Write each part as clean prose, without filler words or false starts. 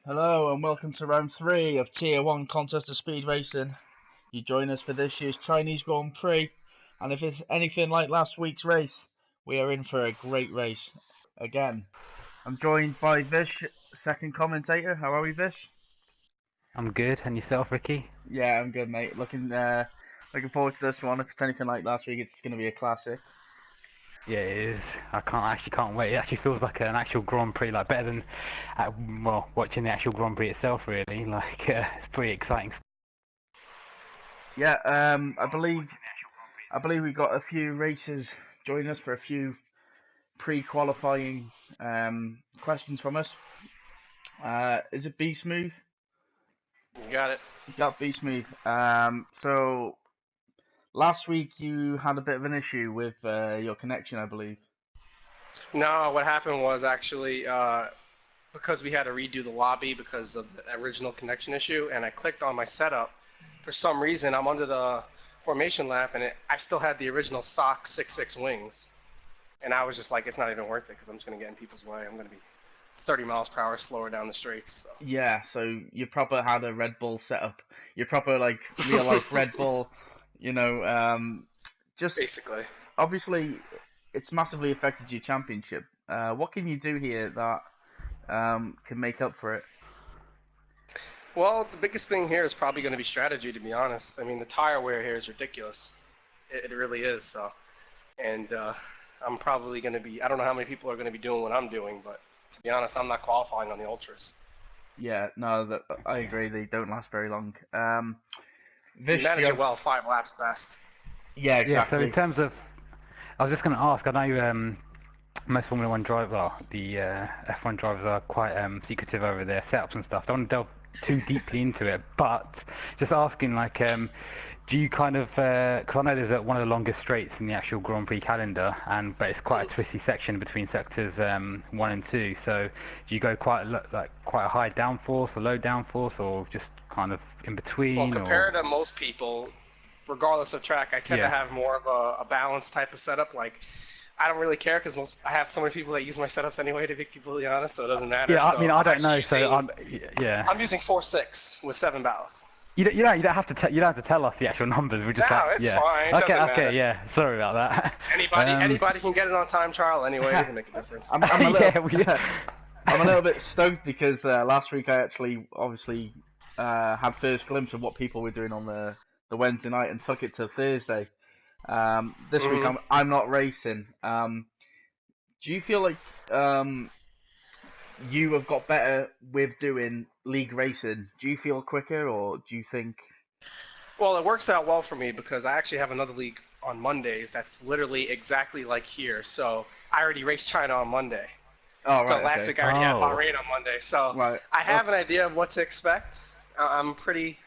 Hello and welcome to round 3 of Tier 1 Contest of Speed Racing. You join us for this year's Chinese Grand Prix, and if it's anything like last week's race, we are in for a great race. Again, I'm joined by Vish, second commentator. How are we, Vish? I'm good. And yourself, Ricky? Yeah, I'm good, mate. Looking forward to this one. If it's anything like last week, it's going to be a classic. Yeah, it is. I can't wait. It actually feels like an actual Grand Prix, like better than, watching the actual Grand Prix itself. Really, it's pretty exciting. Yeah, I believe we got a few racers joining us for a few pre-qualifying questions from us. Is it B Smooth? You got it. Got B Smooth. So last week you had a bit of an issue with your connection, I believe. No, what happened was actually because we had to redo the lobby because of the original connection issue, and I clicked on my setup. For some reason, I'm under the formation lap, and I still had the original SOC 66 wings. And I was just like, it's not even worth it because I'm just going to get in people's way. I'm going to be 30 miles per hour slower down the straights. Yeah, so you proper had a Red Bull setup. You proper like real life Red Bull. You know, just Basically. obviously it's massively affected your championship. What can you do here that can make up for it? Well, the biggest thing here is probably going to be strategy, to be honest. I mean, the tire wear here is ridiculous. It really is. So, and I'm probably going to be. I don't know how many people are going to be doing what I'm doing, but to be honest, I'm not qualifying on the ultras. Yeah, no, I agree. They don't last very long. We Vish, do you managed it have? well, 5 laps best. Yeah, Yeah. So in exactly. terms of, I was just going to ask. I know most Formula One drivers, the F1 drivers are quite secretive over their setups and stuff. Don't want to delve too deeply into it, but just asking, do you kind of, because I know there's one of the longest straights in the actual Grand Prix calendar, but it's quite a twisty section between sectors 1 and 2. So do you go quite a high downforce, a low downforce, or just kind of in Well, between, or compared to most people, regardless of track, I tend to yeah? have more of a balanced type of setup. Like, I don't really care because I have so many people that use my setups anyway, to be completely honest, so it doesn't matter. Yeah, I mean So I I'm don't actually know, so using yeah. I'm using 4.6 with 7 ballast. You don't have to you don't have to tell us the actual numbers. We're just like, No, it's yeah. fine. It Okay, doesn't okay, matter. yeah. Sorry about that. Anybody can get it on time trial anyway. It doesn't make a difference. I'm a little Yeah, we. I'm a little bit stoked because last week I actually obviously had first glimpse of what people were doing on the Wednesday night and took it to Thursday. This week hmm I'm not racing. Do you feel like you have got better with doing league racing? Do you feel quicker, or do you think? Well, it works out well for me because I actually have another league on Mondays that's literally exactly like here. So I already raced China on Monday. Oh So right, last okay, week I already had Oh, Bahrain on Monday. So right. I have an That's idea of what to expect. I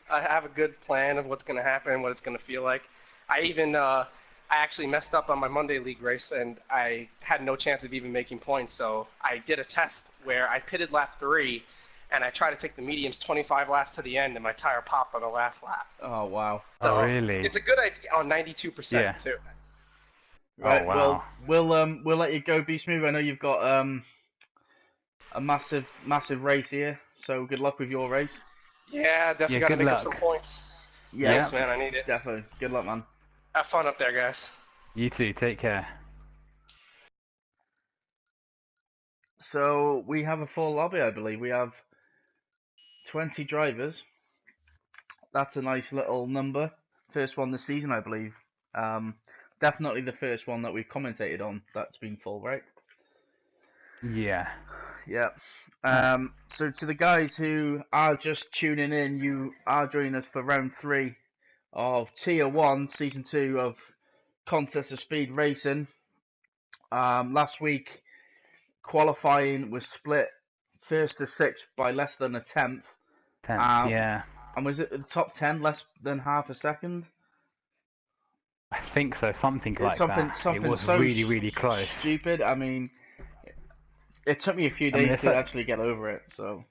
have a good plan of what's going to happen, what it's going to feel like. I actually messed up on my Monday league race and I had no chance of even making points. So I did a test where I pitted lap 3 and I tried to take the mediums 25 laps to the end and my tire popped on the last lap. oh wow. oh So really? it's a good idea on 92% Yeah. too. Oh Right. wow. Well, we'll let you go, Be Smooth. I know you've got a massive race here, so good luck with your race. Yeah, Yeah. definitely got to Good make up some luck. points. Yeah, Thanks, Yeah. man. I need it. definitely. Good luck, man. Have fun up there, guys. You too. Take care. So we have a full lobby, I believe. We have 20 drivers. That's a nice little number. First one this season, I believe. Um, Definitely the first one that we've commentated on that's been full, right? Yeah. Yeah. Oh. So to the guys who are just tuning in, you are joining us for round 3 of Tier 1, Season 2 of Contest of Speed Racing. Last week, qualifying was split first to sixth by less than a tenth. Tenth. Uh, Yeah. and was it the top 10 less than half a second? I think so. Something It's like something that. It something was so really, really close. stupid. I mean, it took me a few I mean, days to actually get over it. So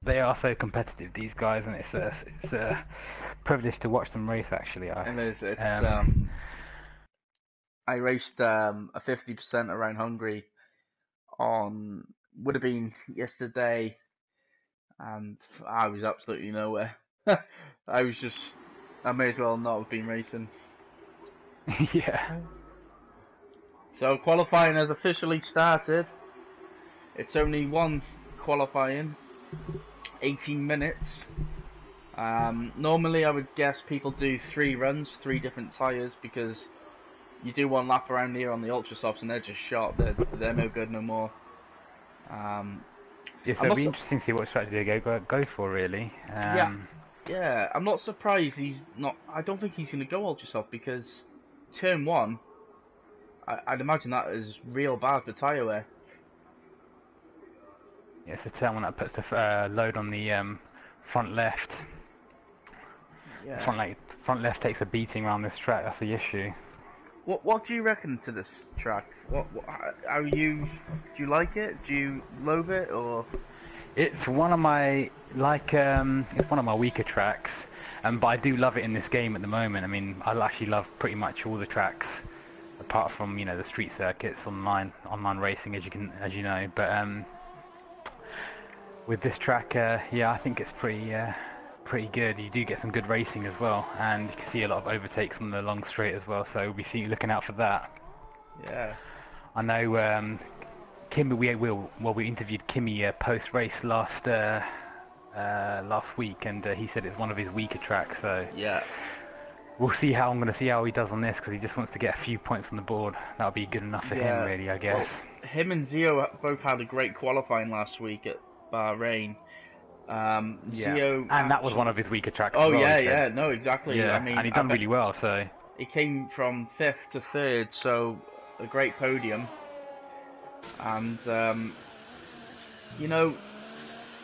they are so competitive, these guys, and it's a privilege to watch them race. Actually, I and it's um I raced a 50% around Hungary on would have been yesterday. and I was absolutely nowhere. I may as well not have been racing. Yeah. So qualifying has officially started. It's only one qualifying, 18 minutes. Normally I would guess people do 3 runs, 3 different tyres, because you do one lap around here on the ultra softs and they're just shot. They're no good no more. Yeah, so it'll be interesting to see what strategy they go for, really. Yeah, I'm not surprised he's not. I don't think he's going to go ultra soft, because turn 1, I'd imagine that is real bad for tyre wear. Yeah, it's a turn 1 that puts the load on the front left. Yeah. Front left takes a beating around this track. That's the issue. What do you reckon to this track? Do you like it? Do you loathe it, or? It's one of my it's one of my weaker tracks, but I do love it in this game at the moment. I mean, I actually love pretty much all the tracks, apart from the street circuits, online racing, as you know. But with this track, yeah, I think it's pretty good. You do get some good racing as well, and you can see a lot of overtakes on the long straight as well. So we'll be looking out for that. Yeah. I know. We interviewed Kimi post race last week, and he said it's one of his weaker tracks. So yeah, we'll see how I'm going to see how he does on this, because he just wants to get a few points on the board. That'll be good enough for him, really, I guess. Well, him and Zio both had a great qualifying last week at Bahrain. Zio, and that was one of his weaker tracks. Oh as well, yeah, no, exactly. Yeah, I mean, and he done really well. So he came from 5th to 3rd, so a great podium. And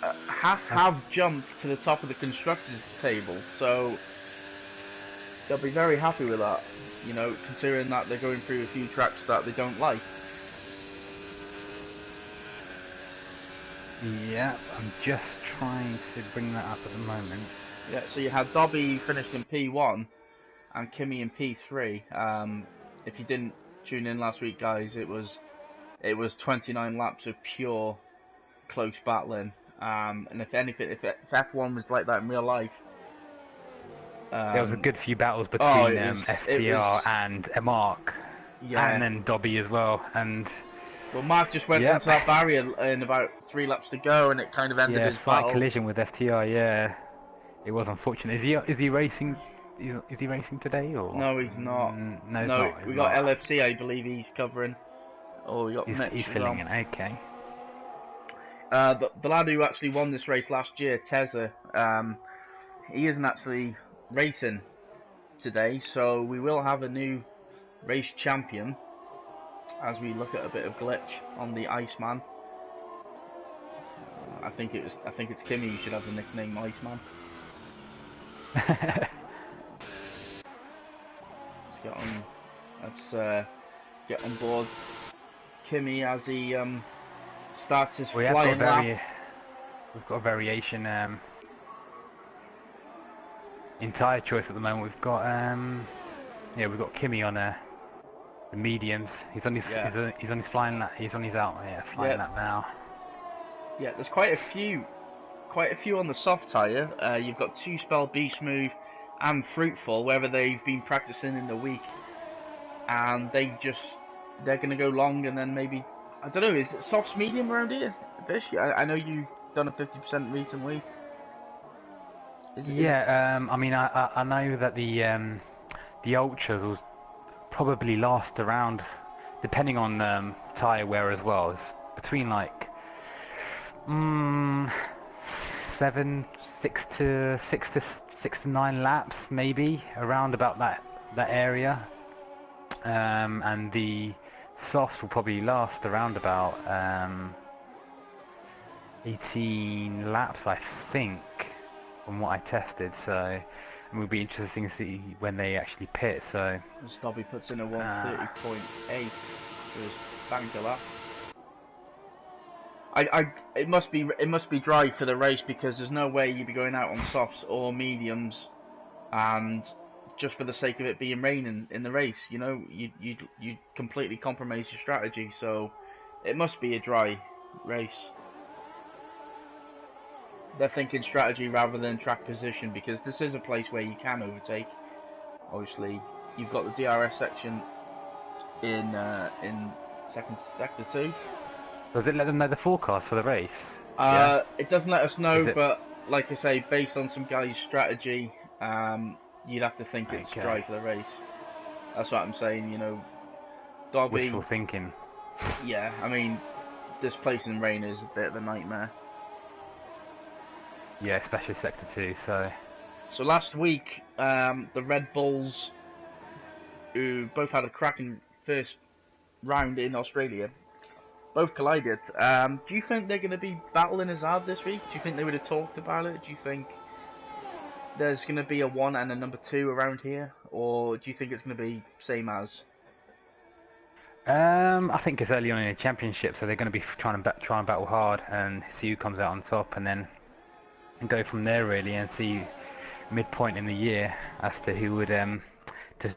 Haas have jumped to the top of the constructors table, so they'll be very happy with that. Considering that they're going through a few tracks that they don't like. Yeah, I'm just trying to bring that up at the moment. Yeah, so you had Dobby finished in P1 and Kimi in P3. If you didn't tune in last week, guys, it was 29 laps of pure close battling. And if F1 was like that in real life, there was a good few battles between FTR and Mark, and then Dobby as well. And well, Mark just went into that barrier in about 3 laps to go, and it kind of ended his battle. Collision with FTR. Yeah, it was unfortunate. Is he racing? Is he racing today or? No, he's not. No, he's not. We got LFC, I believe he's covering. Oh, we got Mitch. He's filling in. Okay. The lad who actually won this race last year, Tezza, he isn't actually racing today, so we will have a new race champion as we look at a bit of glitch on the Iceman. I think it's Kimi who should have the nickname Iceman. Let's get on board Kimi as he starts his flying lap. We've got a variation in tyre choice at the moment. We've got we've got Kimi on the mediums. He's on his flying lap. He's on his flying lap now. Yeah, there's quite a few on the soft tyre. You've got 2 Spell, Be Smooth, and Fruitful, whether they've been practicing in the week, and they're going to go long, and then maybe, I don't know, is it softs medium around here? I know you've done a 50% recently. I mean, I know that the ultras will probably last around, depending on tyre wear as well, it's between like 6 to 9 laps, maybe around about that area, and the softs will probably last around about 18 laps, I think, from what I tested. So it will be interesting to see when they actually pit. So Dobby puts in a 130.8 for his banker lap. It must be dry for the race, because there's no way you'd be going out on softs or mediums, and just for the sake of it being raining in the race, you'd completely compromise your strategy. So it must be a dry race. they're thinking strategy rather than track position, because this is a place where you can overtake. Obviously, you've got the DRS section in sector 2. Does it let them know the forecast for the race? It doesn't let us know, Is it- but like I say, based on some guy's strategy, you'd have to think it's Okay. dry for the race. That's what I'm saying. You know, Derby. Wishful thinking. Yeah, I mean, this place in rain is a bit of a nightmare. Yeah, especially sector 2. So last week, the Red Bulls, who both had a cracking first round in Australia, both collided. Do you think they're going to be battling as hard this week? Do you think they would have talked about it? Do you think there's going to be a 1 and a number 2 around here? Or do you think it's going to be same as? I think it's early on in the championship, so they're going to be trying and battle hard and see who comes out on top, and then go from there really, and see midpoint in the year as to who would just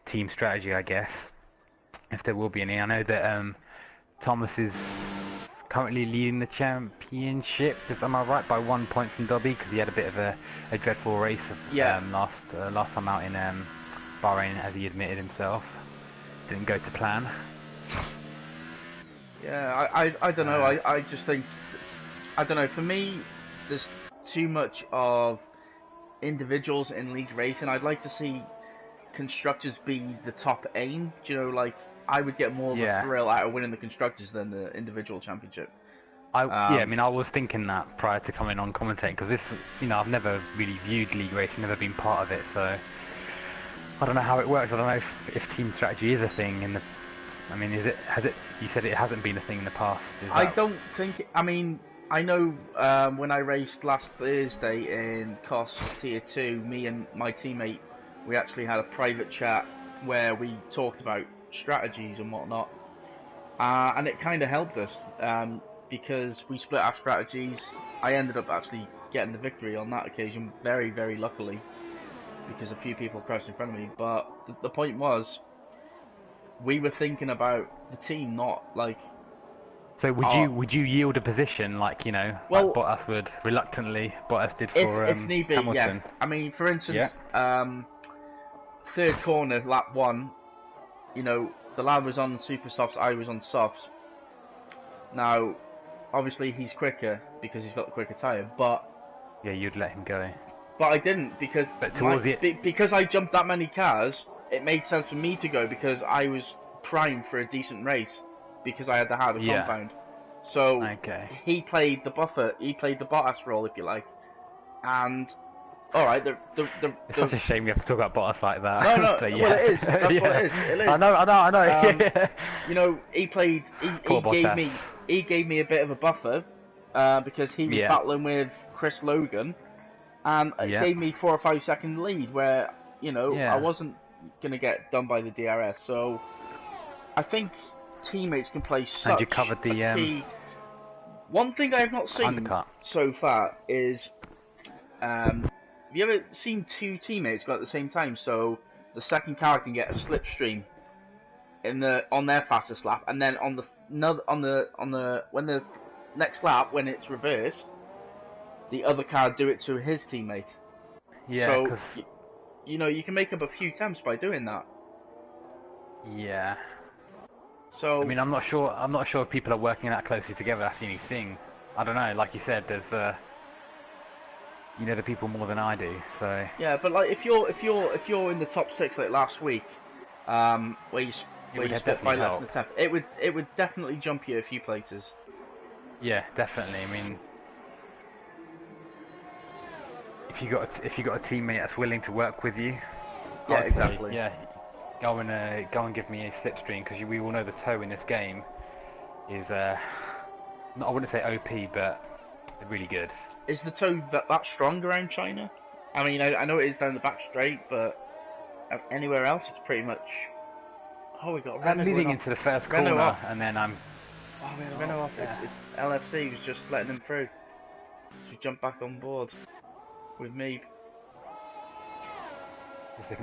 team strategy, I guess, if there will be any. I know that Thomas is currently leading the championship. Am I right, by 1 point from Dobby, because he had a bit of a dreadful race last time out in Bahrain, as he admitted himself. Didn't go to plan. Yeah, I don't know. I just think, I don't know. For me, there's too much of individuals in league racing. I'd like to see constructors be the top aim. Do you know, like, I would get more of a thrill out of winning the constructors than the individual championship. I mean, I was thinking that prior to coming on commentating, because this, I've never really viewed league racing, never been part of it, so I don't know how it works. I don't know if team strategy is a thing in the. I mean, you said it hasn't been a thing in the past. I don't think. I mean, I know when I raced last Thursday in COS Tier 2, me and my teammate, we actually had a private chat where we talked about strategies and whatnot, and it kind of helped us because we split our strategies. I ended up actually getting the victory on that occasion, very, very luckily, because a few people crashed in front of me. But the point was, we were thinking about the team, not like. So would you yield a position like like Bottas would reluctantly? Bottas did for if need be, Hamilton. yes. I mean, for instance, third corner, lap 1. The lad was on super softs, I was on softs. Now, obviously he's quicker because he's got the quicker tyre, but yeah, you'd let him go. But I didn't, because because I jumped that many cars, it made sense for me to go, because I was primed for a decent race, because I had the harder compound. So he played the buffer, he played the Bottas role, if you like, and alright, it's such a shame we have to talk about Bottas like that. No, well, it is. That's what it is. It is. I know. He gave me a bit of a buffer because he was battling with Chris Logan, and it gave me 4 or 5 second lead where I wasn't gonna get done by the DRS. So I think teammates can play such and you covered the key. One thing I have not seen so far is have you ever seen 2 teammates go at the same time? So the second car can get a slipstream on their fastest lap, and then on the next lap, when it's reversed, the other car do it to his teammate. Yeah. So you can make up a few temps by doing that. Yeah. So I mean, I'm not sure if people are working that closely together. That's the only thing. I don't know. Like you said, there's you know the people more than I do, so. Yeah, but like if you're in the top 6 like last week, where you split by less than a tenth, it would definitely jump you a few places. Yeah, definitely. I mean, if you got a teammate that's willing to work with you, yeah, exactly. Yeah, go and give me a slipstream, because we all know the toe in this game is I wouldn't say OP, but really good. Is the toe that strong around China? I mean, I know it is down the back straight, but anywhere else it's pretty much. Oh, we got Renault leading into the first corner, off. And then I'm. Oh, we had Renault off. Yeah. It's LFC was just letting them through. So jump back on board with me. Just look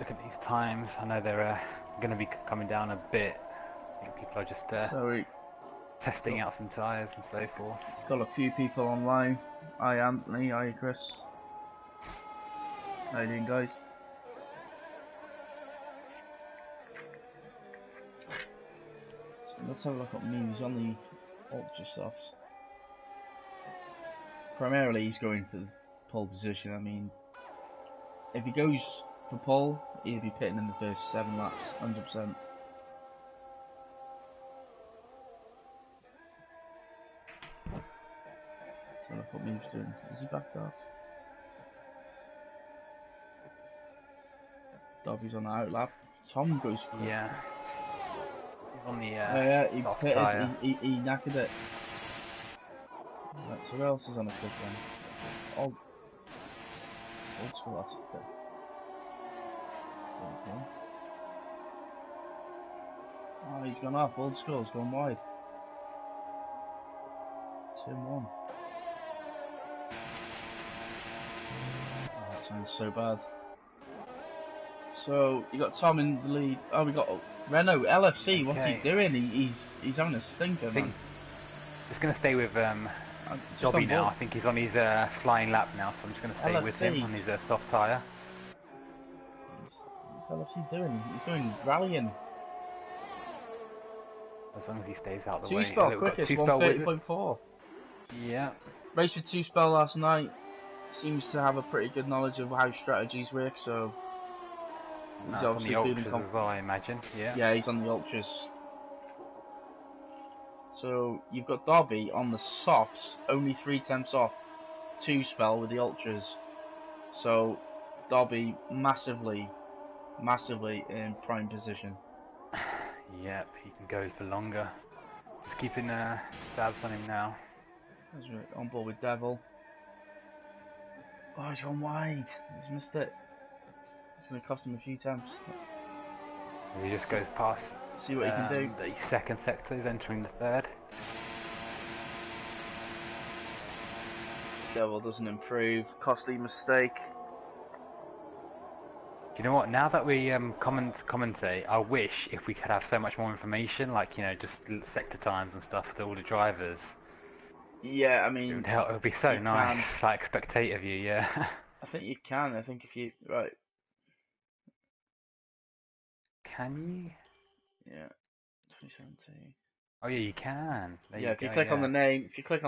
at these times. I know they're going to be coming down a bit. I think people are just. testing out some tyres and so forth. Got a few people online. Hi Anthony, hi Chris. How you doing, guys? So let's have a look at Memes on the Ultra Softs. Primarily he's going for the pole position. I mean, if he goes for pole, he'll be pitting in the first 7 laps, 100%. So look what Memes doing. Is he backed off? Dobby's on the outlap. Tom goes for it. Yeah. He's on the Yeah, he soft pitted, tyre. he knackered it. Right, so who else is on a quick one? Old school, that's it. Okay. Oh, he's gone off. Old school's gone wide. Turn 1. Oh, that sounds so bad. So you got Tom in the lead. Oh, we got Renault LFC. What's he doing? He's having a stinker, man. Just gonna stay with Dobby now. I think he's on his flying lap now, so I'm just gonna stay with him on his soft tyre. What's LFC doing? He's going rallying. As long as he stays out of the way. Two-spell quickest, 130.4. Yeah. Raced with two-spell last night. Seems to have a pretty good knowledge of how strategies work, so he's obviously on the feeling Ultras as well, I imagine. Yeah. Yeah, he's on the Ultras. So you've got Dobby on the softs, only 3 temps off, 2-spell with the Ultras. So Dobby massively in prime position. Yep, he can go for longer. Just keeping tabs on him now. That's right, on board with Devil. Oh, he's gone wide. He's missed it. It's going to cost him a few temps. He just goes past. See what he can do. The second sector is entering the third. Devil doesn't improve. Costly mistake. Do you know what? Now that we commentate, I wish if we could have so much more information, like just sector times and stuff for all the drivers. Yeah, I mean, it would help. It would be so nice, like spectator view. Yeah. I think you can. I think if you Can you? Yeah, 2017. Oh yeah, you can. There Yeah, you if you go, click on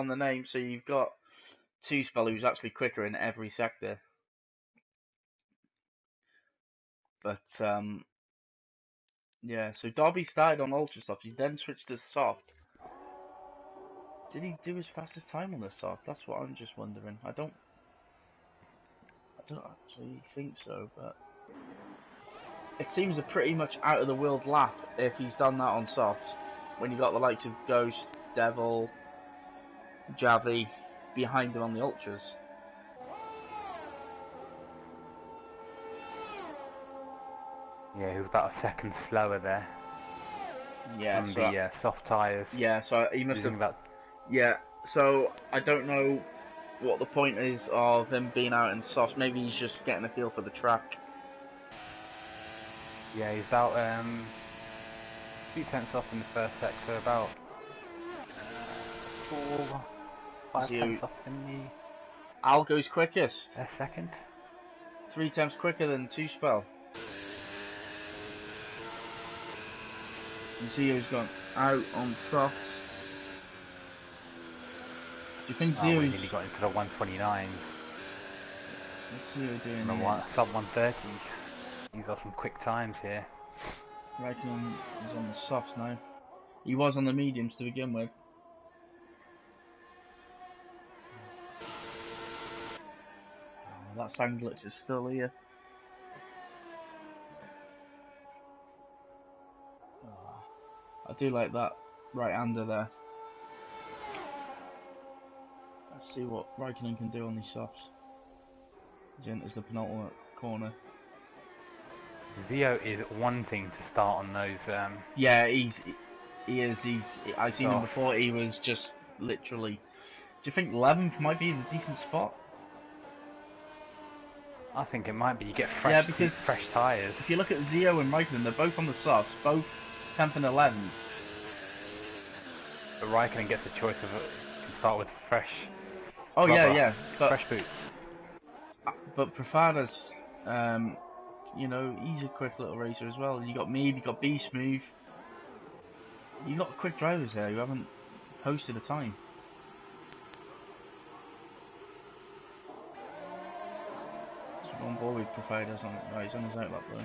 the name, so you've got 2-spell who's actually quicker in every sector. But yeah, so Dobby started on ultra soft. He's then switched to soft. Did he do his fastest time on the soft? That's what I'm just wondering. I don't actually think so, but it seems a pretty much out of the world lap if he's done that on soft. When you got the likes of Ghost, Devil, Javi behind him on the ultras. Yeah, he was about a second slower there. Yeah, on the soft tyres. Yeah, so he must have. Yeah, so I don't know what the point is of him being out in soft. Maybe he's just getting a feel for the track. Yeah, he's about 2 tenths off in the first sector, about 5 tenths off in the... Al goes quickest. Second. 3 tenths quicker than 2-spell. Zio's gone out on softs. Do you think Zio's... we nearly got into the 129s. What's Zio doing Sub 130s. He's got some quick times here. Reckon he's on the softs now. He was on the mediums to begin with. Oh, that sound glitch is still here. I do like that right-hander there. Let's see what Raikkonen can do on these softs. He enters the penultimate corner. Zio is wanting to start on those. Yeah, he is. I've seen him before. He was just literally. Do you think 11th might be the decent spot? I think it might be. You get fresh, fresh tyres. If you look at Zio and Raikkonen, they're both on the softs, both 10th and 11th. But Raikkonen gets a choice of can start with fresh Oh yeah, rubber, yeah. fresh boots. But Prafada's, you know, he's a quick little racer as well. You got me, you got B Smooth. You got quick drivers there who haven't posted a time. So we're on board with Prafada's on it. Right, he's on his outlap though.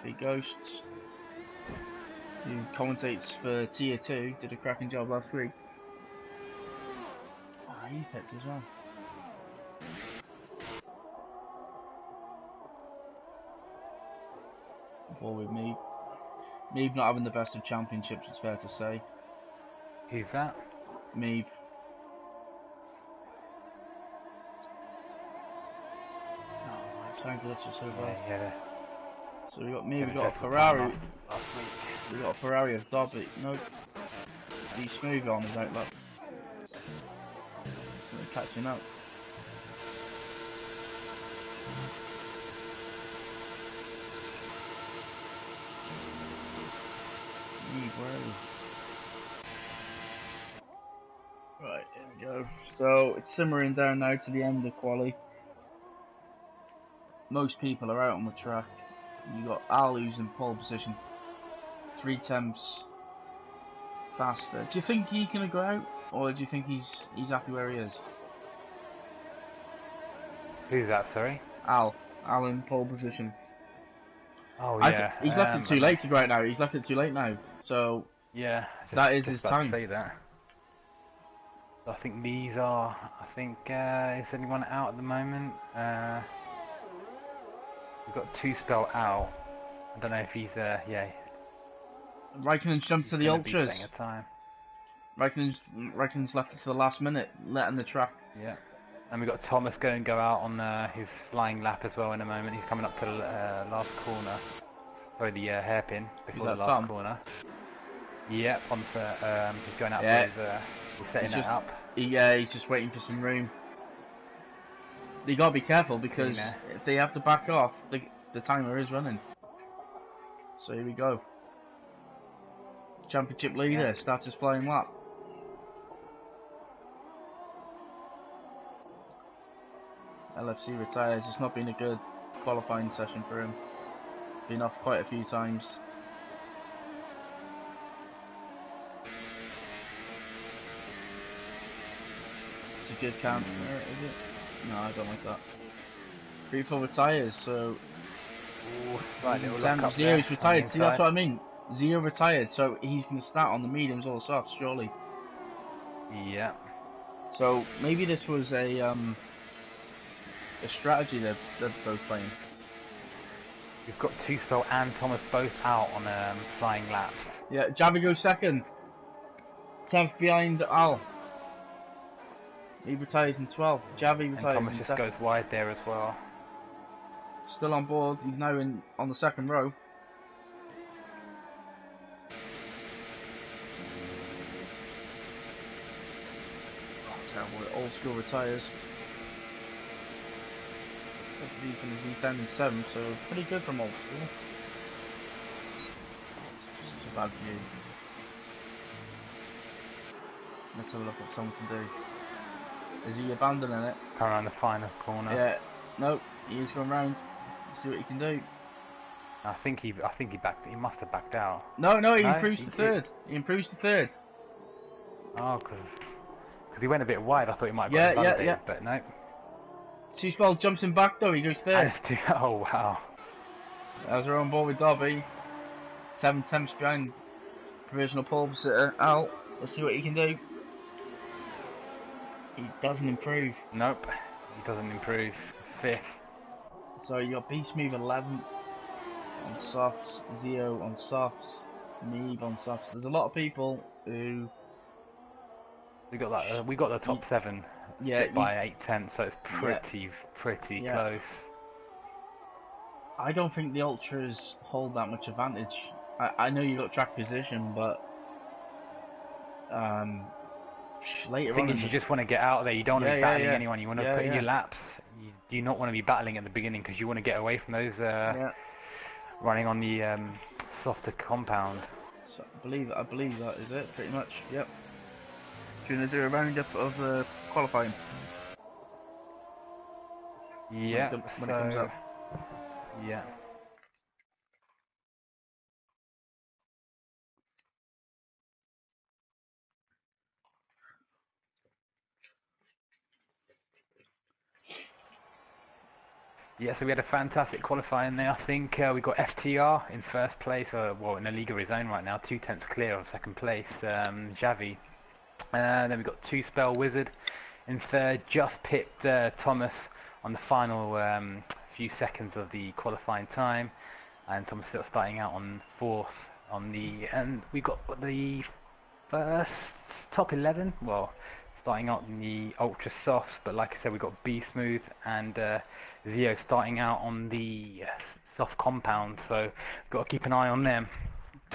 Three Ghosts, who commentates for Tier 2, did a cracking job last week. Oh, he pits as well. Ball with me. Meeb not having the best of championships, it's fair to say. Who's that? Meeb. Oh, it's so glitchy so far. Yeah. So we got me, Did we a got a dreadful Ferrari. time last week. We got a Ferrari of Dobby. Nope. He's smooth on his outlap. They're catching up. Meeb, where are you? Right, here we go. So it's simmering down now to the end of quali. Most people are out on the track. You got Al who's in pole position. 3 temps faster. Do you think he's gonna go out, or do you think he's happy where he is? Who's that? Sorry. Al in pole position. Oh I yeah. he's left it too late to go out now. He's left it too late now. So Yeah. that is just his about time. to say that. I think these are. I think is anyone out at the moment? We've got 2 spell out. I don't know if he's yeah. Raikkonen's jumped to the gonna be ultras. setting a time. Raikkonen's left it to the last minute, letting the track. Yeah. And we've got Thomas go out on his flying lap as well in a moment. He's coming up to the last corner. Sorry, the hairpin before the last Tom? corner. Yep, on for he's going out Yeah. for his he's setting He's that just- up. He's just waiting for some room. You gotta be careful because Yeah. if they have to back off, the timer is running. So here we go. Championship leader Yeah. starts his flying lap. LFC retires. It's not been a good qualifying session for him. Been off quite a few times. It's a good count, is it? No, I don't like that. 3-4 retires, so Right, little lock up there Zio's on the retired. See, that's inside. what I mean. Zio retired, so he's going to start on the mediums or the softs, surely. Yeah. So maybe this was a strategy they're both playing. We've got 2 spell and Thomas both out on flying laps. Yeah, Javi goes second. 10th behind Al. He retires in 12th. Javi And retires Thomas in just second. goes wide there as well. Still on board. He's now on the second row. Oh, terrible. Old school retires. He's down in 7th, so pretty good from old school. It's just a bad view. Let's have a look what someone can do. Is he abandoning it? Come around the final corner. Yeah. Nope. He's going round. See what he can do. I think he backed. He must have backed out. No, he No, improves he- to third. He improves to third. Oh, because he went a bit wide. I thought he might have Yeah, got yeah, validated, yeah. but no. Two-Spell jumps him back though. He goes And third. it's too, oh wow. As we're on board with Dobby. 7 temps behind provisional pole sitter Al. Let's see what he can do. He doesn't improve. Nope. He doesn't improve. 5th. So you got B Smooth 11th on softs, Zio on softs, Meeb on softs. There's a lot of people who. We got that. We got the top 7. Yeah, Split by 8/10, so it's pretty Yeah. close. I don't think the ultras hold that much advantage. I know you got track position, but later The thing on is, in you the, just want to get out there. You don't want to be battling anyone. You want to put in yeah. your laps. You do not want to be battling at the beginning because you want to get away from those running on the softer compound. So I believe that is it, pretty much. Yep. Do you want to do a roundup of the qualifying Yeah. when it comes up? Yeah. Yeah, so we had a fantastic qualifying there. I think we got FTR in first place, well, in a league of his own right now, 2/10 clear of second place, Xavi. Then we got Two Spell Wizard in third, just pipped Thomas on the final few seconds of the qualifying time, and Thomas still starting out on fourth and we got the first top 11, well, starting out in the ultra softs, but like I said, we got B Smooth and Zio starting out on the soft compound, so got to keep an eye on them.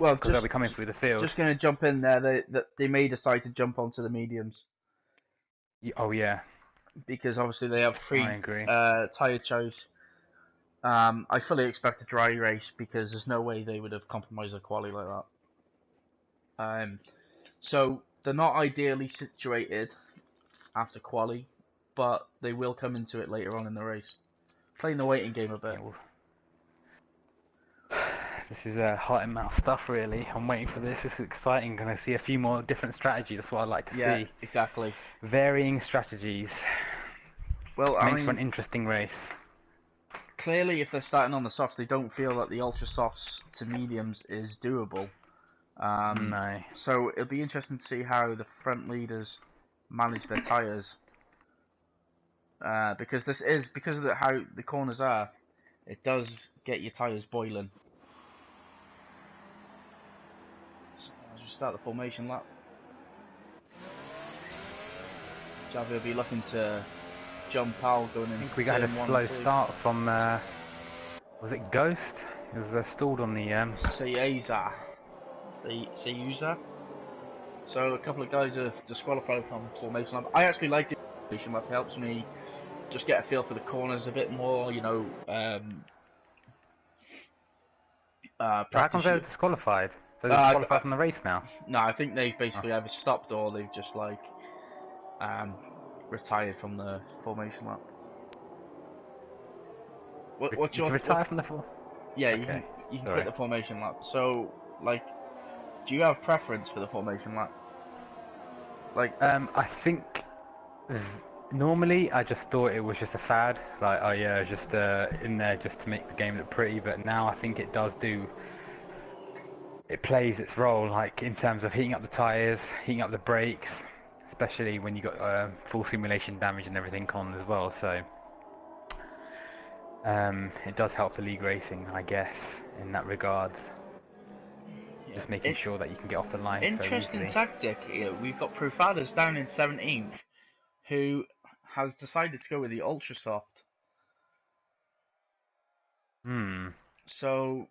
Well, because they'll be coming through the field. Just going to jump in there. They may decide to jump onto the mediums. Oh yeah. Because obviously they have free tyre choice. I fully expect a dry race because there's no way they would have compromised their quality like that. So they're not ideally situated after quali, but they will come into it later on in the race. Playing the waiting game a bit. Yeah, well, this is heart and mouth stuff, really. I'm waiting for this. This is exciting. Gonna see a few more different strategies. That's what I'd like to see. Exactly. Varying strategies. Well, I mean, for an interesting race. Clearly, if they're starting on the softs, they don't feel that the ultra softs to mediums is doable. No. So it'll be interesting to see how the front leaders manage their tyres. Because because of how the corners are, it does get your tyres boiling. So as we start the formation lap, Javi will be looking to jump out going in. I think we got a slow start from, was it Ghost? It was stalled on the... Seyuza. So a couple of guys have disqualified from formation lap. I actually like the formation lap. It helps me just get a feel for the corners a bit more, you know. How come they were disqualified? So they're disqualified from the race now? No, I think they've basically either stopped or they've just like retired from the formation lap. What's your retire from the formation? Yeah, okay. you can quit the formation lap. So, like, do you have preference for the formation lap? Like, I think normally I just thought it was just a fad, like, oh yeah, just in there just to make the game look pretty. But now I think it plays its role, like in terms of heating up the tires, heating up the brakes, especially when you got full simulation damage and everything on as well. So it does help for league racing, I guess, in that regard. Yeah. Just making sure that you can get off the line. Interesting tactic. We've got Profadas down in 17th, who has decided to go with the ultra soft. So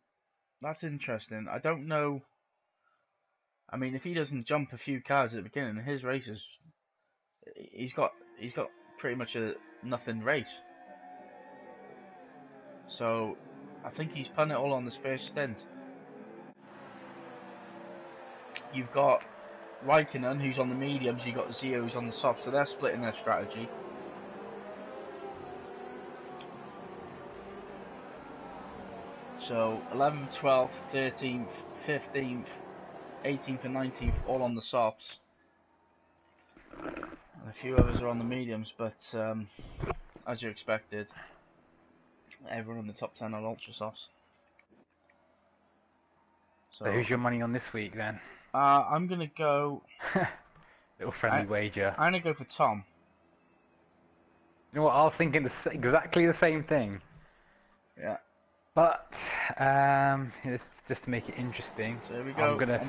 that's interesting. I don't know. I mean, if he doesn't jump a few cars at the beginning, his races, he's got pretty much a nothing race. So I think he's putting it all on this first stint. You've got Raikkonen, who's on the mediums. You've got Zio, who's on the soft. So they're splitting their strategy. So 11th, 12th, 13th, 15th, 18th and 19th all on the softs. And a few others are on the mediums, but as you expected, everyone in the top 10 on ultra softs. So who's your money on this week then? I'm going to go... Little friendly wager. I'm going to go for Tom. You know what, I was thinking exactly the same thing. Yeah. But, just to make it interesting, so here we go. I'm gonna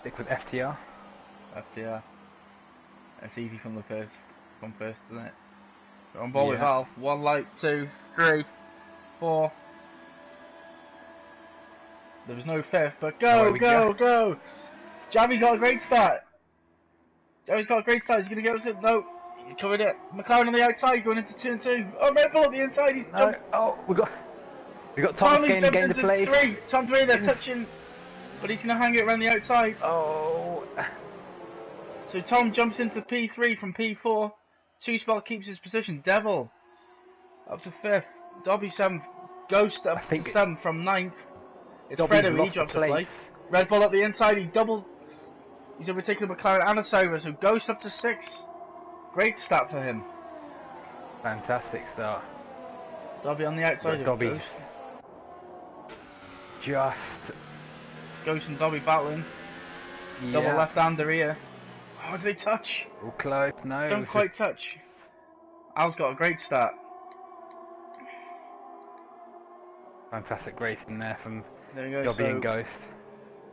stick with FTR. FTR. It's easy from first, isn't it? So on board with Al. 1 light, 2, 3, 4. There was no fifth, but go! Javi's got a great start. He's gonna get us. No, he's covered it. McLaren on the outside, going into 2 and 2. Oh, Red Bull on the inside. He's jumped. Oh, we got Thomas getting the place. Tom 3, they're touching. but he's going to hang it around the outside. Oh. So Tom jumps into P3 from P4. 2-spot keeps his position. Devil up to 5th. Dobby 7th. Ghost up to 7th from 9th. It's Dobby's Fredo, he lost drops a a place. Red Bull at the inside, he's overtaken the McLaren and a Sauber, so Ghost up to 6th. Great stat for him. Fantastic start. Dobby on the outside of Dobby Ghost. Just... Ghost and Dobby battling. Yeah. Double left-hander here. Oh, do they touch? All close, no. Don't quite touch. Al's got a great start. Fantastic racing there from There we go. Dobby and Ghost.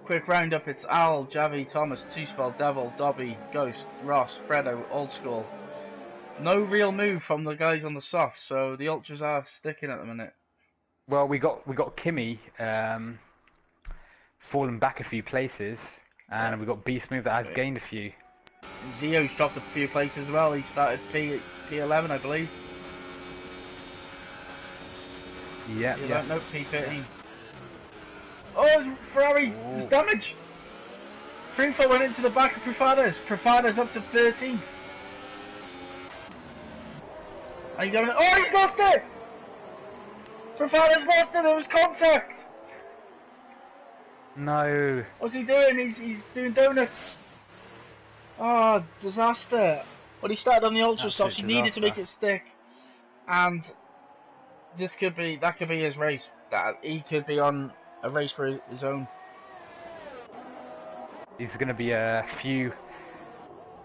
Quick roundup, it's Al, Javi, Thomas, 2-spell, Devil, Dobby, Ghost, Ross, Fredo, Old School. No real move from the guys on the soft, so the ultras are sticking at the minute. Well, we got Kimmy fallen back a few places, and we got Beast Move that has gained a few. Zio's dropped a few places as well. He started P11, I believe. Yeah, yeah. No, P13. Oh, Ferrari! There's damage! Free-fall went into the back of Profada's. Profada's up to 13. And he's having... Oh, he's lost it! Profada's lost it! There was contact! No. What's he doing? He's doing donuts. Oh, disaster. Well, he started on the ultra softs. He needed to make it stick. And that could be his race. That he could be on a race for his own. He's going to be a few,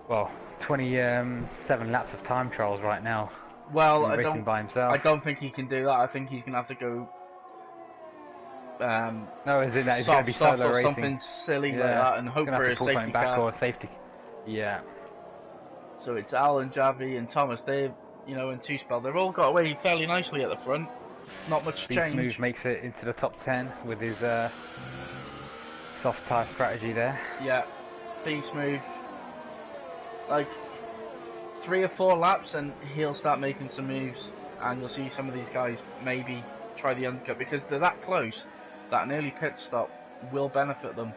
well, 27 laps of time trials right now. Well, racing by himself. I don't think he can do that. I think he's going to have to go. No, as in that he's going to be solo or racing. something silly like that, and hope for a safety back car. or safety. Yeah. So it's Al and Javi and Thomas. They, in 2-spell, they've all got away fairly nicely at the front. Not much Beast change. Move makes it into the top 10 with his soft tyre strategy there. Yeah, Beast Move. Like 3 or 4 laps, and he'll start making some moves, and you'll see some of these guys maybe try the undercut because they're that close that an early pit stop will benefit them.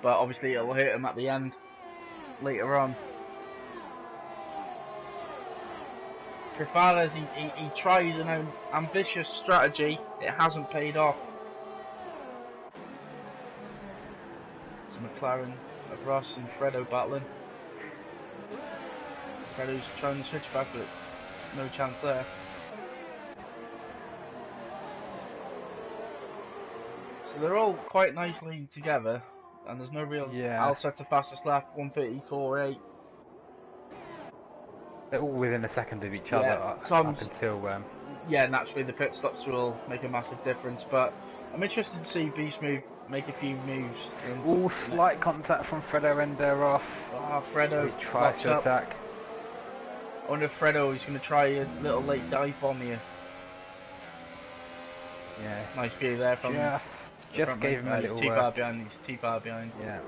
But obviously, it'll hurt them at the end later on. Trifales, he tried an ambitious strategy. It hasn't paid off. It's McLaren of Ross and Fredo battling. Fredo's trying to switch back, but no chance there. So they're all quite nicely together, and there's no real... Yeah. Al sets the fastest lap, 1:34.8. They're all within a second of each other up until... Yeah, naturally the pit stops will make a massive difference, but I'm interested to see Beast Move make a few moves. All slight contact from Fredo and Ross. Ah, Fredo he tries to attack. I wonder if Fredo is going to try a little late dive bomb here. Yeah. Nice view there from... Just gave him a little... He's too far behind, he's too far behind. Yeah.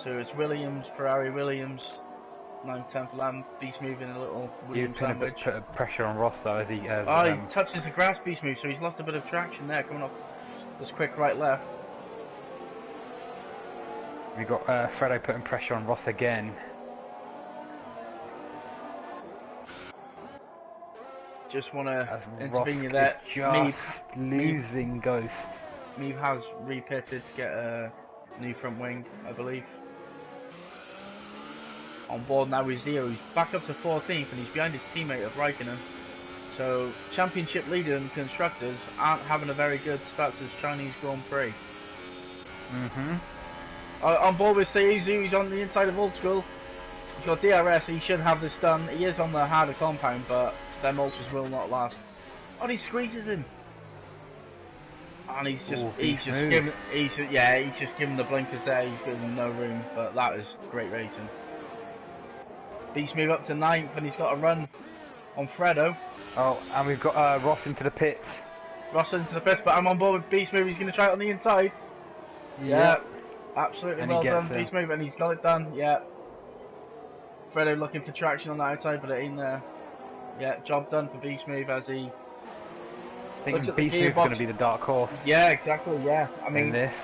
So it's Williams, Ferrari Williams, 9th, 10th lap, Beast Move in a little Williams sandwich. Put a pressure on Ross though as he... he touches the grass, Beast Move, so he's lost a bit of traction there coming off this quick right left. We got Fredo putting pressure on Ross again. Just want to intervene there. Just losing Ghost. Meave has repitted to get a new front wing, I believe. On board now with Zio, he's back up to 14th and he's behind his teammate of Raikkonen. So championship leader and constructors aren't having a very good start to this Chinese Grand Prix. On board with Seizu, he's on the inside of Old School. He's got DRS, he should have this done. He is on the harder compound, but them ultras will not last. Oh, he squeezes him. And he's just giving the blinkers there. He's giving him no room, but that is great racing. Beast Move up to 9th, and he's got a run on Fredo. Oh, and we've got Ross into the pits. Ross into the pits, but I'm on board with Beast Move. He's going to try it on the inside. Yeah, absolutely well done, Beast Move, and he's got it done. Yeah. Fredo looking for traction on the outside, but it ain't there. Yeah, job done for Beast Move as he... I think Beast Move's going to be the dark horse. Yeah, exactly, yeah. I mean, in this.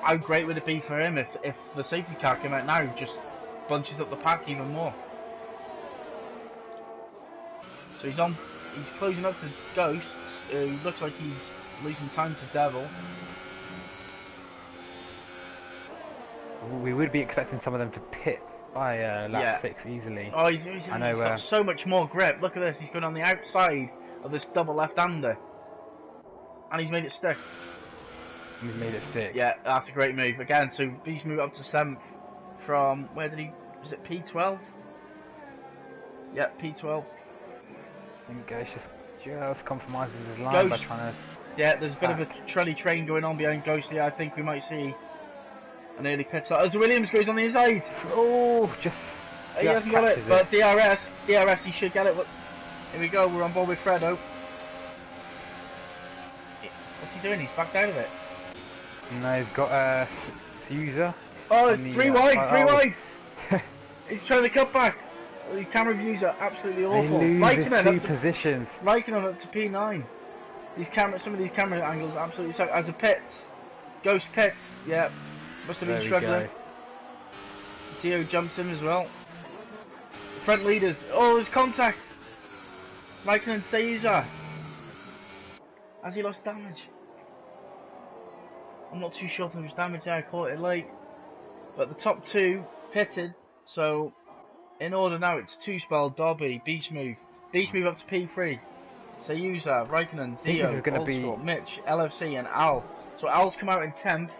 how great would it be for him if the safety car came out now, just bunches up the pack even more. So he's closing up to Ghost, who looks like he's losing time to Devil. We would be expecting some of them to pit by lap Yeah. 6 easily. Oh, he's got so much more grip. Look at this, he's been on the outside of this double left-hander. And he's made it stick. He's made it stick. Yeah, that's a great move. Again, so Beast move up to 7th from, where did he, was it P12? Yeah, P12. I think Ghost just compromises his line by trying to... Yeah, there's a bit of a trolley train going on behind Ghost here. I think we might see an early pit stop. As Williams goes on the inside. Oh, he hasn't got it, but DRS, he should get it. Here we go, we're on board with Fredo. What's he doing? He's backed out of it. No, he's got Sousa. Oh, it's 3 wide. He's trying to cut back. The camera views are absolutely awful. He loses 2 positions. Raikkonen up to P9. Some of these camera angles absolutely suck. As a pits, Ghost pits. Yeah, must have been struggling. Zio jumps in as well. Front leaders. Oh, there's contact. Raikkonen Sousa. Has he lost damage? I'm not too sure if there was damage there. I caught it late. But the top 2 pitted. So in order now, it's 2-spell, Dobby, Beast move up to P3. Sousa, Raikkonen, Zio, Oldsport, Mitch, LFC, and Al. So Al's come out in 10th.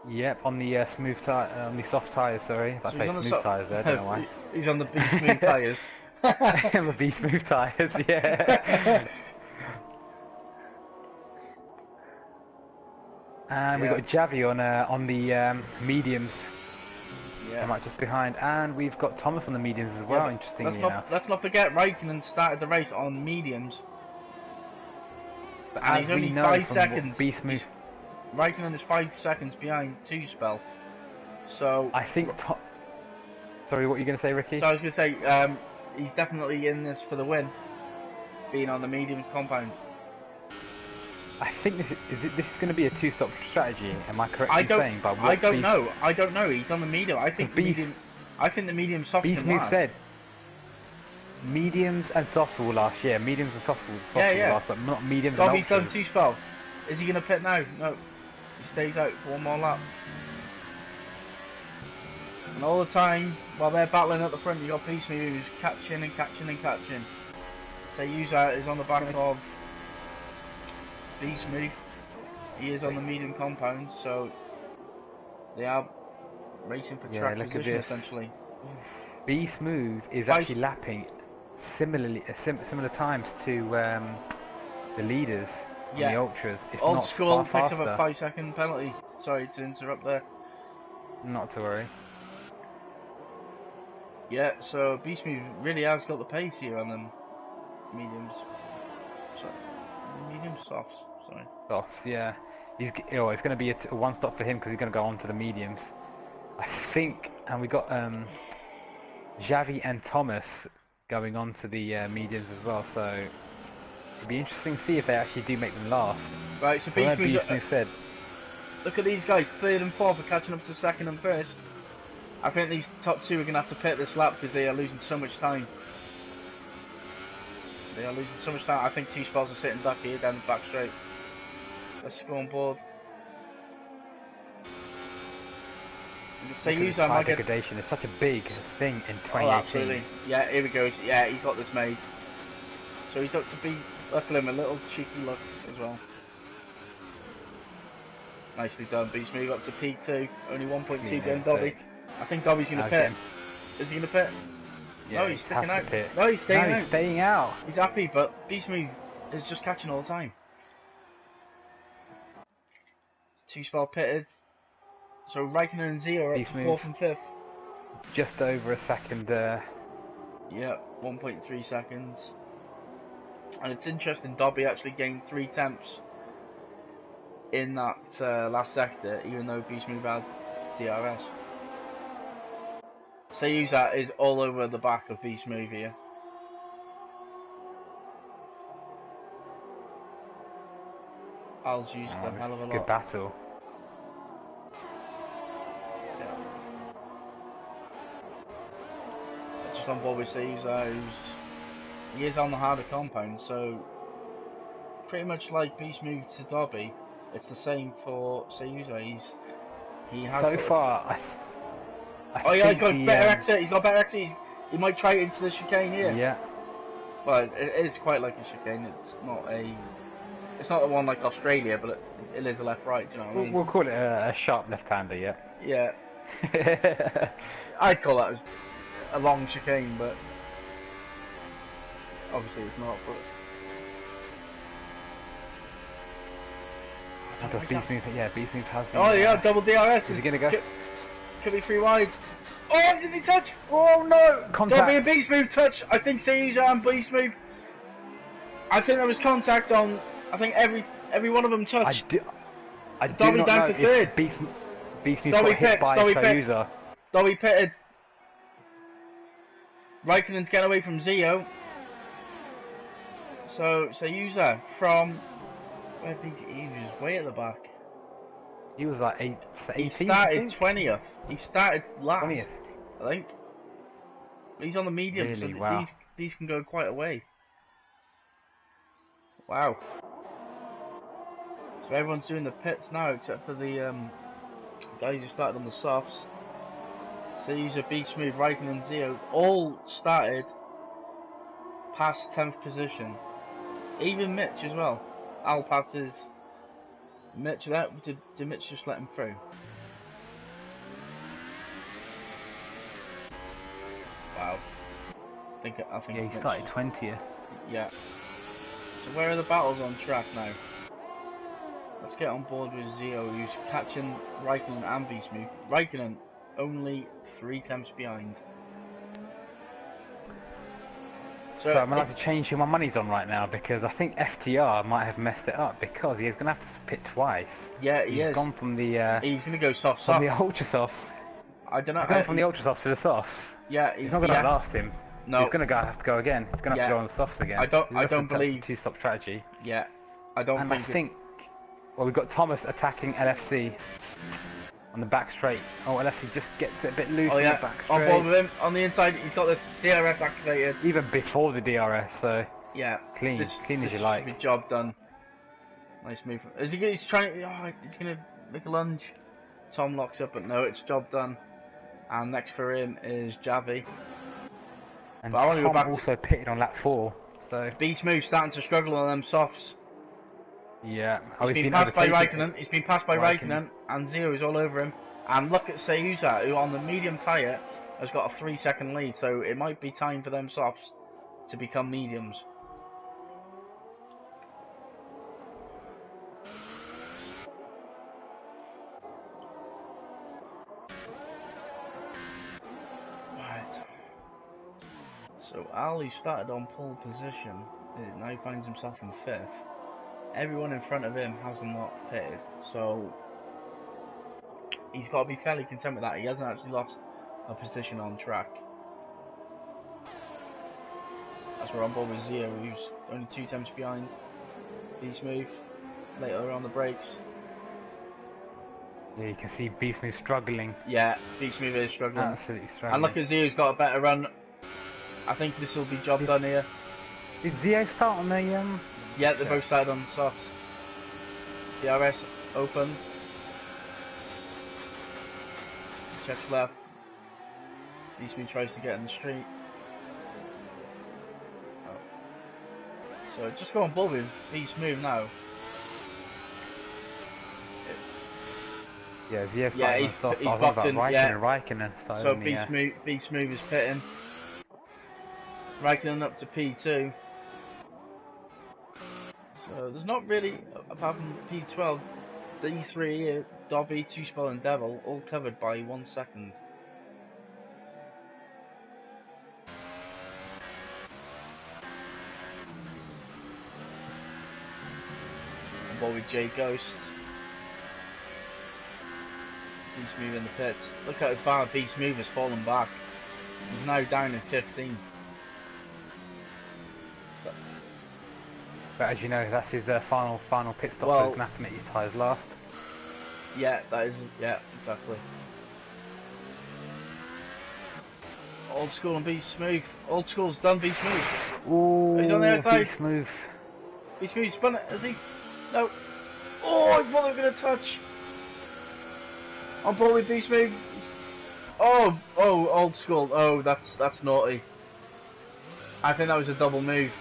Yep, on the on the soft tyres. Sorry, that's so smooth tyres there. I don't know why. He's on the Beast smooth tyres. The Beast smooth tyres, yeah. And we've got Javi on the mediums. Yeah. Right just behind, and we've got Thomas on the mediums as well. Interestingly enough. Let's not forget Raikkonen started the race on mediums, and he's only 5 seconds. Raikkonen is 5 seconds behind 2-spell. So I think. Sorry, what were you going to say, Ricky? So I was going to say he's definitely in this for the win, being on the mediums compound. I think this is going to be a 2-stop strategy. Am I correct in saying? By what I don't know. I don't know. He's on the medium. I think the medium softs Beast can move last. said mediums and softs will last. Yeah, mediums and softs will last, but not mediums and ultras. Dobby's done 2-spell. Is he going to pit now? No. He stays out for one more lap. And all the time, while they're battling at the front, you got Beast moves catching and catching and catching. Sousa is on the back of Beast move. He is on the medium compound, so they are racing for track position essentially. Beast move is actually lapping similar times to the leaders and the ultras. If Old not School far picks up faster. a 5-second penalty. Sorry to interrupt there. Not to worry. Yeah, so Beast move really has got the pace here on them mediums. Medium softs. Sorry. Softs, yeah. It's going to be a 1-stop for him because he's going to go on to the mediums. I think, and we got Javi and Thomas going on to the mediums as well, so it'll be interesting to see if they actually do make them last. Right, so Beast move said. Look at these guys, 3rd and 4th are catching up to 2nd and 1st. I think these top 2 are going to have to pit this lap because they are losing so much time. I think 2 spells are sitting duck here down the back straight. Let's go on board. Sousa might get... degradation is such a big thing in 2018. Oh, absolutely. Yeah, here he goes. Yeah, he's got this made. So he's up to be, look at him, a little cheeky look as well. Nicely done, Beast move up to P2. Only 1.2 behind Dobby. I think Dobby's going to pit. Is he going to pit? Yeah, no, he's sticking out. Pit. No, he's staying out. He's staying out. He's happy, but Beast move is just catching all the time. 2-spell pitted. So Raikkonen and Zio are up to 4th and 5th. Just over a second. Yeah, 1.3 seconds. And it's interesting, Dobby actually gained 3 temps in that last sector, even though Beast move had DRS. Sousa is all over the back of Beast move here. Al's used a hell of a lot. Good battle. just on board with Caesar, he is on the harder compound, so pretty much like Beast Move to Dobby, it's the same for Caesar. He has So got far, oh yeah, he's got the, better exit. He's got better exit. He might try it into the chicane here. Yeah. But it is quite like a chicane. It's not the one like Australia, but it is a left-right. Do you know what I mean? We'll call it a sharp left-hander, yeah. Yeah. I'd call that a long chicane, but obviously it's not. But Beast Move, yeah, Beast Move has the, oh yeah, double DRS. Is he gonna go? Could be 3 wide. Oh, did he touch? Oh no! Contact. Dobby and Beast Move touch. I think Caesar and Beast Move. I think there was contact on. I think every one of them touched. I do Dobby not down know to if third. Beast Move Dobby got hit by Soyuza. Dobby pitted. Raikkonen's getting away from Zio. So Soyuza from where did he was way at the back. He was like 18. He started 20th. He started last. 20th. I think. But he's on the medium, Really? so Wow. these can go quite a way. Wow. So everyone's doing the pits now, except for the guys who started on the softs. So these are Beast Move, Raikkonen and Zio. All started past 10th position. Even Mitch as well. Al passes Mitch. Did Mitch just let him through? Wow. I think Yeah, he Mitch started just- 20th. Yeah. So where are the battles on track now? Let's get on board with Zio, who's catching Raikkonen and Beast Move. Raikkonen only 3 temps behind. So I'm going to have to change who my money's on right now, because I think FTR might have messed it up, because he's going to have to pit twice. Yeah, He's gone from the he's going to go soft. from the ultra soft. I don't know. He's gone from the ultra soft to the softs. Yeah, He's not going to last him. No. He's going to have to go again. He's going to have to go on the softs again. I don't believe two-stop strategy. Yeah, I don't And think. I think, well, we've got Thomas attacking LFC on the back straight. Oh, LFC just gets it a bit loose Oh on yeah, the back on straight. board with him on the inside. He's got this DRS activated. Even before the DRS, so Yeah, clean as you should like. be job done. Nice move. Is he? He's trying. Oh, he's gonna make a lunge. Tom locks up, but no, it's job done. And next for him is Javi. And But I wanna go Tom back to- also pitted on lap 4, so Beast Move starting to struggle on them softs. yeah. He's been passed by overtaken. Raikkonen. He's been passed by Raikkonen, and Zio is all over him. And look at Seuza, who on the medium tyre has got a 3-second lead. So it might be time for them softs to become mediums. Right. So Al, who started on pole position, now finds himself in 5th. Everyone in front of him has not pitted, so he's got to be fairly content with that. He hasn't actually lost a position on track. As we're on board with Zio, who's only 2 temps behind. Beast Move later on the brakes. Yeah, you can see Beast Move struggling. Yeah, Beast Move is struggling. Absolutely struggling. And look at Zio's got a better run. I think this will be job done here. Did Zio start on the Yeah, they both started on the softs. DRS open. Checks left. Beast Move tries to get in the street. Oh. So just go on board with Beast Move now. Yeah, Zio started Yeah, on he's- the soft. he's I was boxed about in, Raikkonen, yeah. Raikkonen started So on the, Beast Move is pitting. Raikkonen up to P2. So there's not really, apart from P12, these 3 here, Dobby, Two Spell and Devil, all covered by 1 second. On board with J Ghost. Beast Move in the pits. Look how far Beast Move has fallen back. He's now down in 15th. But as you know, that's his final pit stop. Well- So he's gonna have to make his tyres last. Yeah, that is, yeah, exactly. Old School and Be Smooth. Old School's done Be Smooth. Ooh, He's on the outside. Be Smooth. Be Smooth spun it, has he? No. Oh, I thought they were going to touch. On ball with Be Smooth. Oh, Old School. Oh, that's naughty. I think that was a double move.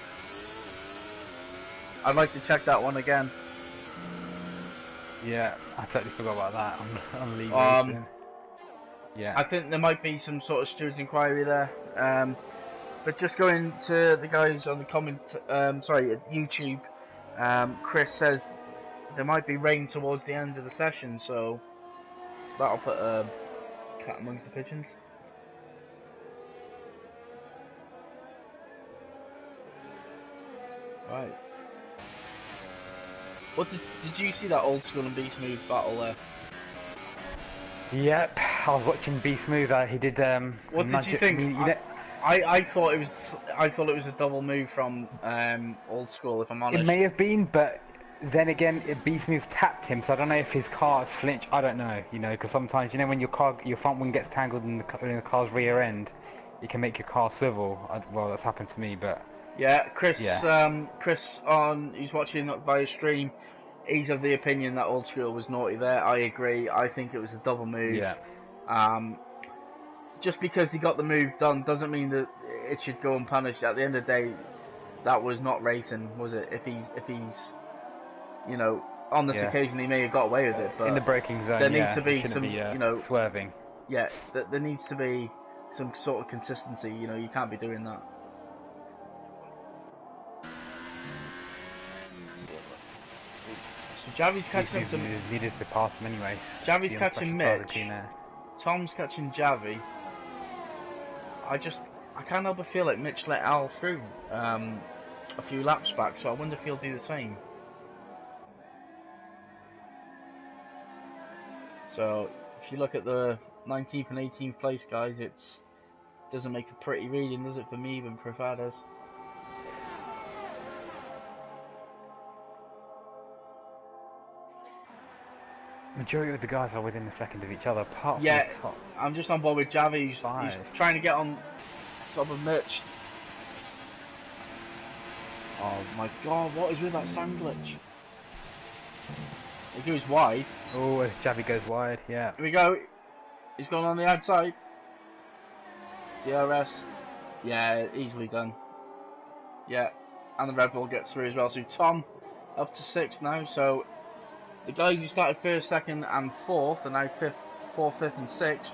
I'd like to check that one again. Yeah, I totally forgot about that on League Racing. Yeah. I think there might be some sort of stewards inquiry there. But just going to the guys on the comment, sorry, at YouTube, Chris says there might be rain towards the end of the session, so that'll put a cat amongst the pigeons. Right. What did you see that Old School and Be Smooth battle there? Yep, I was watching Be Smooth. He did. What did you think? I thought it was a double move from Old School. If I'm honest, it may have been, but then again, Be Smooth tapped him, so I don't know if his car flinched. I don't know, because sometimes when your front wing gets tangled in the car's rear end, it can make your car swivel. Well, that's happened to me, but. Yeah, Chris. Chris he's watching via stream. He's of the opinion that Old School was naughty there. I agree. I think it was a double move. Yeah. Just because he got the move done doesn't mean that it should go unpunished. At the end of the day, that was not racing, was it? If he's, on this occasion he may have got away with it, but in the braking zone, there needs to be some, swerving. Yeah, there needs to be some sort of consistency. You can't be doing that. So Javi's catching up to needed to pass him anyway. Javi's catching Mitch. Tom's catching Javi. I can't help but feel like Mitch let Al through a few laps back, so I wonder if he'll do the same. So if you look at the 19th and 18th place guys, it doesn't make a pretty reading, does it, for me even Profadas? Majority of the guys are within a second of each other, apart from the top. I'm just on board with Javi. He's trying to get on top of Mitch. Oh my god, what is with that sound glitch? It goes wide. Oh, Javi goes wide, yeah. Here we go. He's gone on the outside. DRS. Yeah, easily done. Yeah, and the Red Bull gets through as well. So Tom up to 6th now, so the guys who started 1st, 2nd and 4th are now 4th, 5th and 6th.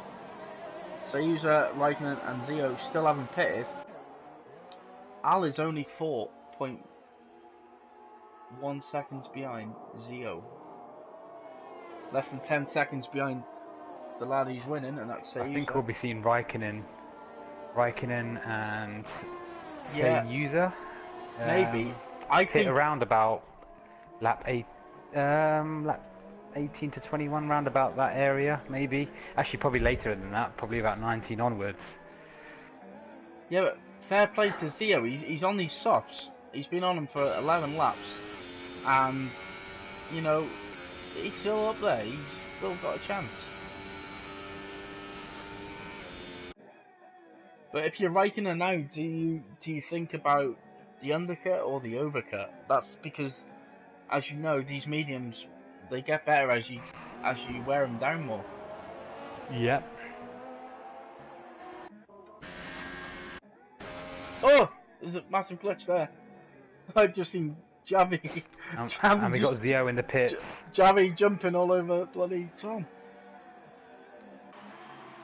So User, Raikkonen and Zio still haven't pitted. Al is only 4.1 seconds behind Zio. Less than 10 seconds behind the lad who's winning, and that's I think we'll be seeing Raikkonen and User. Maybe. I think around about lap 18 to 21, round about that area, maybe. Actually, probably later than that, probably about 19 onwards. Yeah, but fair play to Zio. He's on these softs. He's been on them for 11 laps, and he's still up there. He's still got a chance. But if you're Raikkonen now, do you think about the undercut or the overcut? That's because, as you know, these mediums, they get better as you wear them down more. Yep. Oh, there's a massive glitch there. I've just seen Javi. And we got Zio in the pits. Javi jumping all over bloody Tom.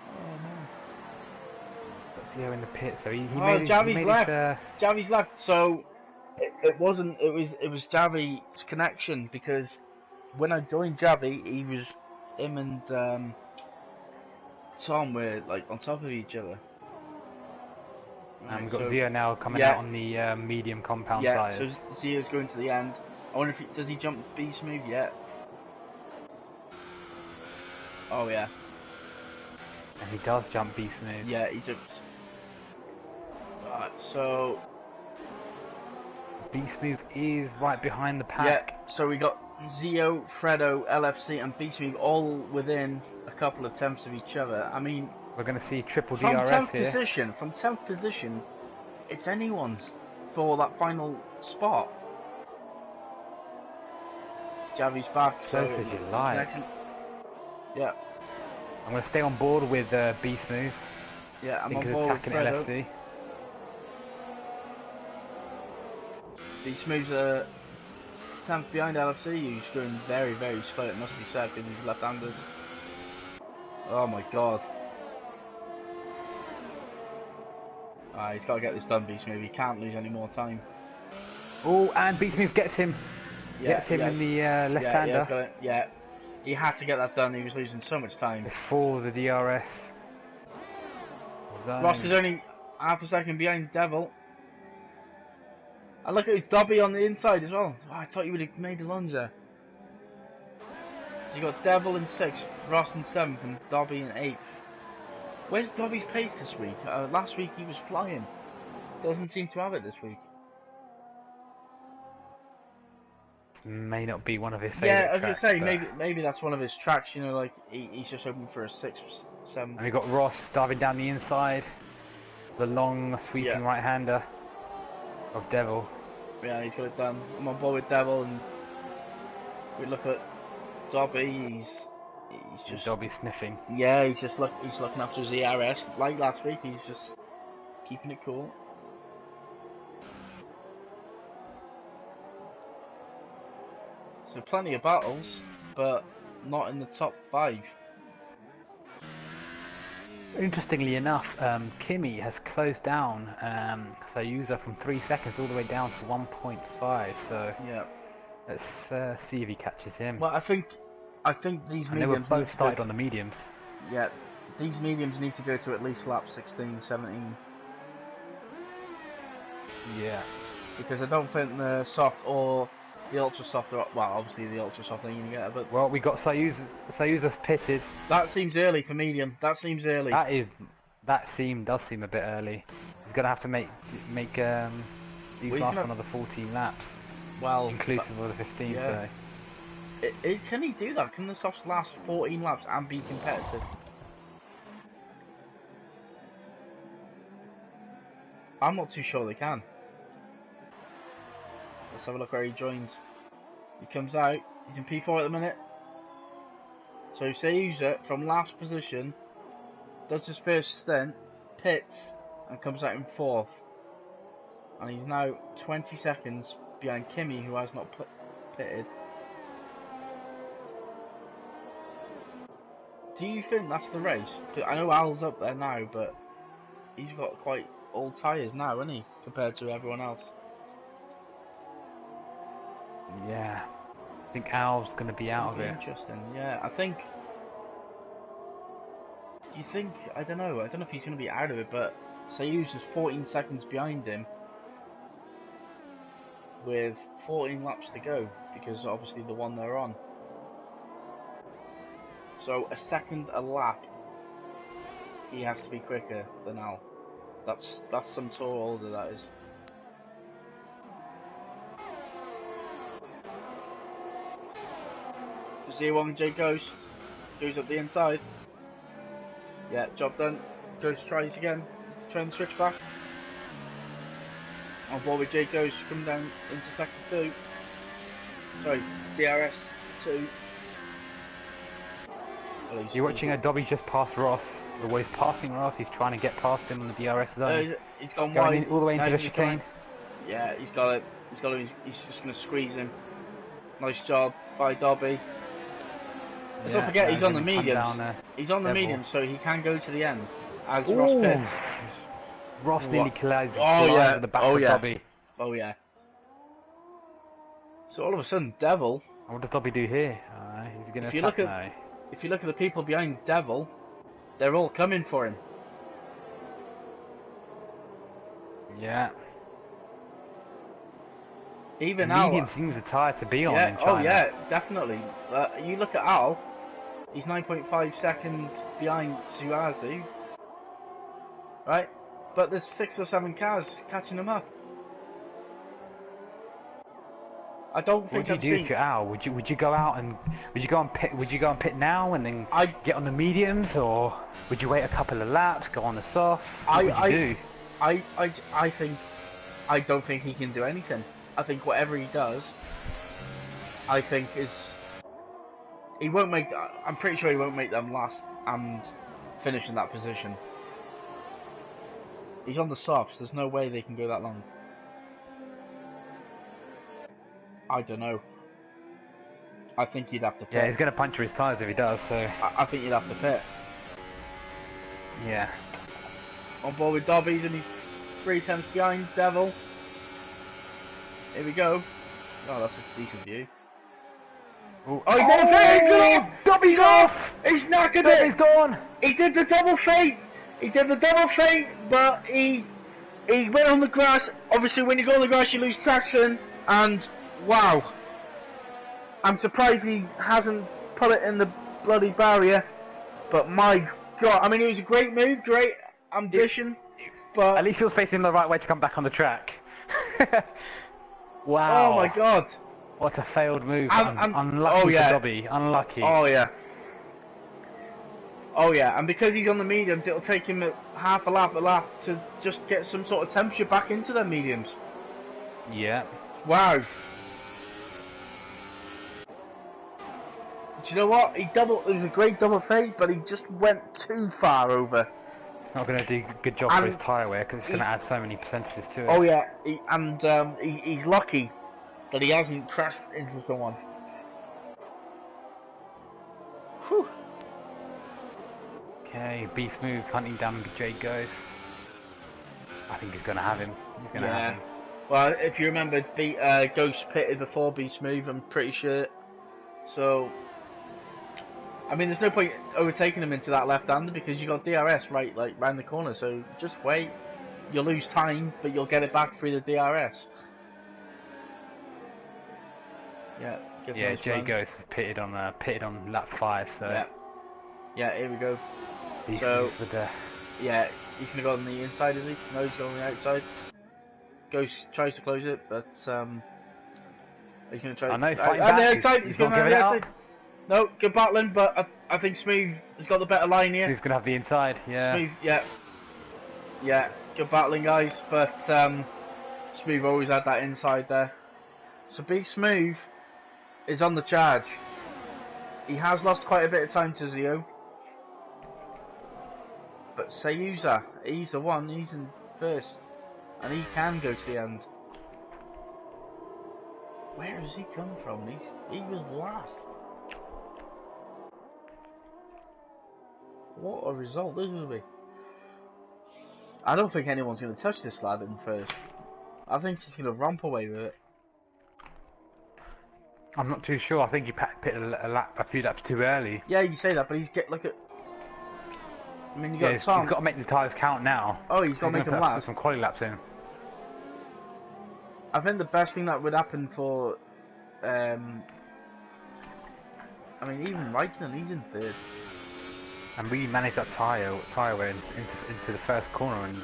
Oh no. Got Zio in the pit, so he Javi's left. Javi's left. So it wasn't. It was Javi's connection, because when I joined Javi, him and Tom were like on top of each other. And we've got Zio now coming out on the medium compound tyres. Yeah, so Zio's going to the end. I wonder if does he jump Be Smooth yet? Oh yeah. And he does jump Be Smooth. Yeah, he jumps. Right, so Be Smooth is right behind the pack. Yeah, so we got Zio, Fredo, LFC and Be Smooth all within a couple of tenths of each other. I mean, We're going to see triple From DRS 10th here. position, from 10th position, it's anyone's for that final spot. Javi's back, so Close as you like. Yeah. I'm going to stay on board with Beast Move. Yeah, I I'm think on he's board with attacking Fredo. LFC. Beast Move's 10th behind LFC, who's going very, very slow. It must be said because he's left-handers. Oh my god. He's got to get this done, Beast Move. He can't lose any more time. Oh, and Beast Move gets him. Yeah, Gets him in the left-hander. Yeah, he's got it. Yeah, he had to get that done. He was losing so much time. Before the DRS. Zone. Ross is only half a second behind Devil. And look at his Dobby on the inside as well. Oh, I thought you would have made a lunge. So you got Devil in 6th, Ross in 7th, and Dobby in 8th. Where's Dobby's pace this week? Last week he was flying. Doesn't seem to have it this week. May not be one of his favourite Yeah, I was tracks, gonna say but... maybe that's one of his tracks. You know, like he's just hoping for a 6th, 7th. And we got Ross diving down the inside. The long sweeping right-hander of Devil. Yeah, he's got it done. I'm on board with Devil, and we look at Dobby. He's just Dobby sniffing. Yeah, he's looking after his ERS like last week. He's just keeping it cool. So plenty of battles, but not in the top 5. Interestingly enough, Kimi has closed down Sayuza from 3 seconds all the way down to 1.5. So yeah, let's see if he catches him. Well, I think these mediums. And they were both started on the mediums. Yeah, these mediums need to go to at least lap 16, 17. Yeah. Because I don't think the soft or the ultra soft are, well, obviously the ultra soft ain't gonna get it, but Well, we got Sayuza's pitted. that seems early for medium. That seems early. That does seem a bit early. He's gonna have to make these last another 14 laps. Well, inclusive of the 15. Yeah. So. Can he do that? Can the softs last 14 laps and be competitive? I'm not too sure they can. Let's have a look where he joins. He comes out. He's in P4 at the minute. So Sayuza from last position does his first stint, pits, and comes out in 4th. And he's now 20 seconds behind Kimi, who has not pitted. Do you think that's the race? I know Al's up there now, but he's got quite old tyres now, hasn't he, compared to everyone else? Yeah, I think Al's going to be out of it. Interesting. Yeah, I think. You think? I don't know. I don't know if he's going to be out of it, but Sayuza's 14 seconds behind him, with 14 laps to go, because obviously the one they're on. So a second a lap, he has to be quicker than Al. That's some tour older, that is. Z1 J Ghost goes up the inside. Yeah, job done. Ghost tries again. Trying to switch back. On board with J Ghost coming down into sector 2. Sorry, DRS 2. Well, You're watching a Dobby just pass Ross. Well, he's passing Ross. He's trying to get past him on the DRS zone. He's gone going wide. In, all the way into the chicane. Yeah, he's got it. He's just going to squeeze him. Nice job by Dobby. Let's not forget he's on the mediums. He's on the mediums, so he can go to the end as Ross pits. Ross nearly collides with the back of Dobby. Oh yeah. So all of a sudden, Devil. What does Dobby do here? He's going to attack now. If you look at the people behind Devil, they're all coming for him. Yeah. Even the medium seems the tyre to be on in China. Oh yeah, definitely. You look at Al, he's 9.5 seconds behind Suazu, right? But there's 6 or 7 cars catching him up. I don't What think would you I've do seen. if you're Al? Would you go out and would you go and pit now and then I get on the mediums, or would you wait a couple of laps, go on the softs? What would you do? I think I don't think he can do anything. I think whatever he does, I think is he won't make. I'm pretty sure he won't make them last and finish in that position. He's on the softs. There's no way they can go that long. I don't know. I think you'd have to pit. Yeah, he's gonna puncture his tyres if he does. So I think you'd have to pit. yeah. On board with Dobby, he's only 3 tenths behind Devil. Here we go. Oh, that's a decent view. Ooh. Oh, he did a fade! He's gone off! Dobby's off! He's knackered Dobby's it! gone! He did the double feint! He did the double feint, but he went on the grass. Obviously, when you go on the grass, you lose traction. And wow, I'm surprised he hasn't put it in the bloody barrier. But my God, I mean, it was a great move, great ambition. But At least he was facing the right way to come back on the track. Wow. oh my God. What a failed move. I'm Unlucky oh, yeah. for Dobby. Unlucky. Oh yeah. Oh yeah, and because he's on the mediums, it'll take him half a lap to just get some sort of temperature back into their mediums. Yeah. Wow. Do you know what? It was a great double fade, but he just went too far over. It's not going to do a good job for his tyre wear because it's going to add so many percentages to it. Oh yeah, he's lucky that he hasn't crashed into someone. Whew. Okay, Beast move, hunting down J Ghost. I think he's going to have him. He's going to have him. Well, if you remember, Ghost pitted before Beast move, I'm pretty sure. So, I mean, there's no point overtaking him into that left-hander because you got DRS right, like round the corner. So just wait. You'll lose time, but you'll get it back through the DRS. Yeah. Yeah, J Ghost is pitted on lap 5. So. Yeah. Yeah. Here we go. Beast So. move with the... Yeah, he's gonna go on the inside, is he? No, he's going on the outside. Ghost tries to close it, but he's gonna try. I know, he's on fighting the back. outside. He's going on the outside. No, good battling, but I think Smooth has got the better line here. He's gonna have the inside. Yeah. Smooth, yeah, good battling, guys. But Smooth always had that inside there. So Big Smooth is on the charge. He has lost quite a bit of time to Zio. But Sayuza, he's the one, he's in first. And he can go to the end. Where has he come from? He was last. What a result this will be. I don't think anyone's going to touch this lad in first. I think he's going to romp away with it. I'm not too sure. I think he pitted a few laps too early. Yeah, you say that, but look at. I mean, you got Tom. He's got to make the tyres count now. Oh, he's got to make them last. Put some quality laps in. I think the best thing that would happen for, I mean, even Raikkonen, he's in third. And really manage that tyre wear into the first corner and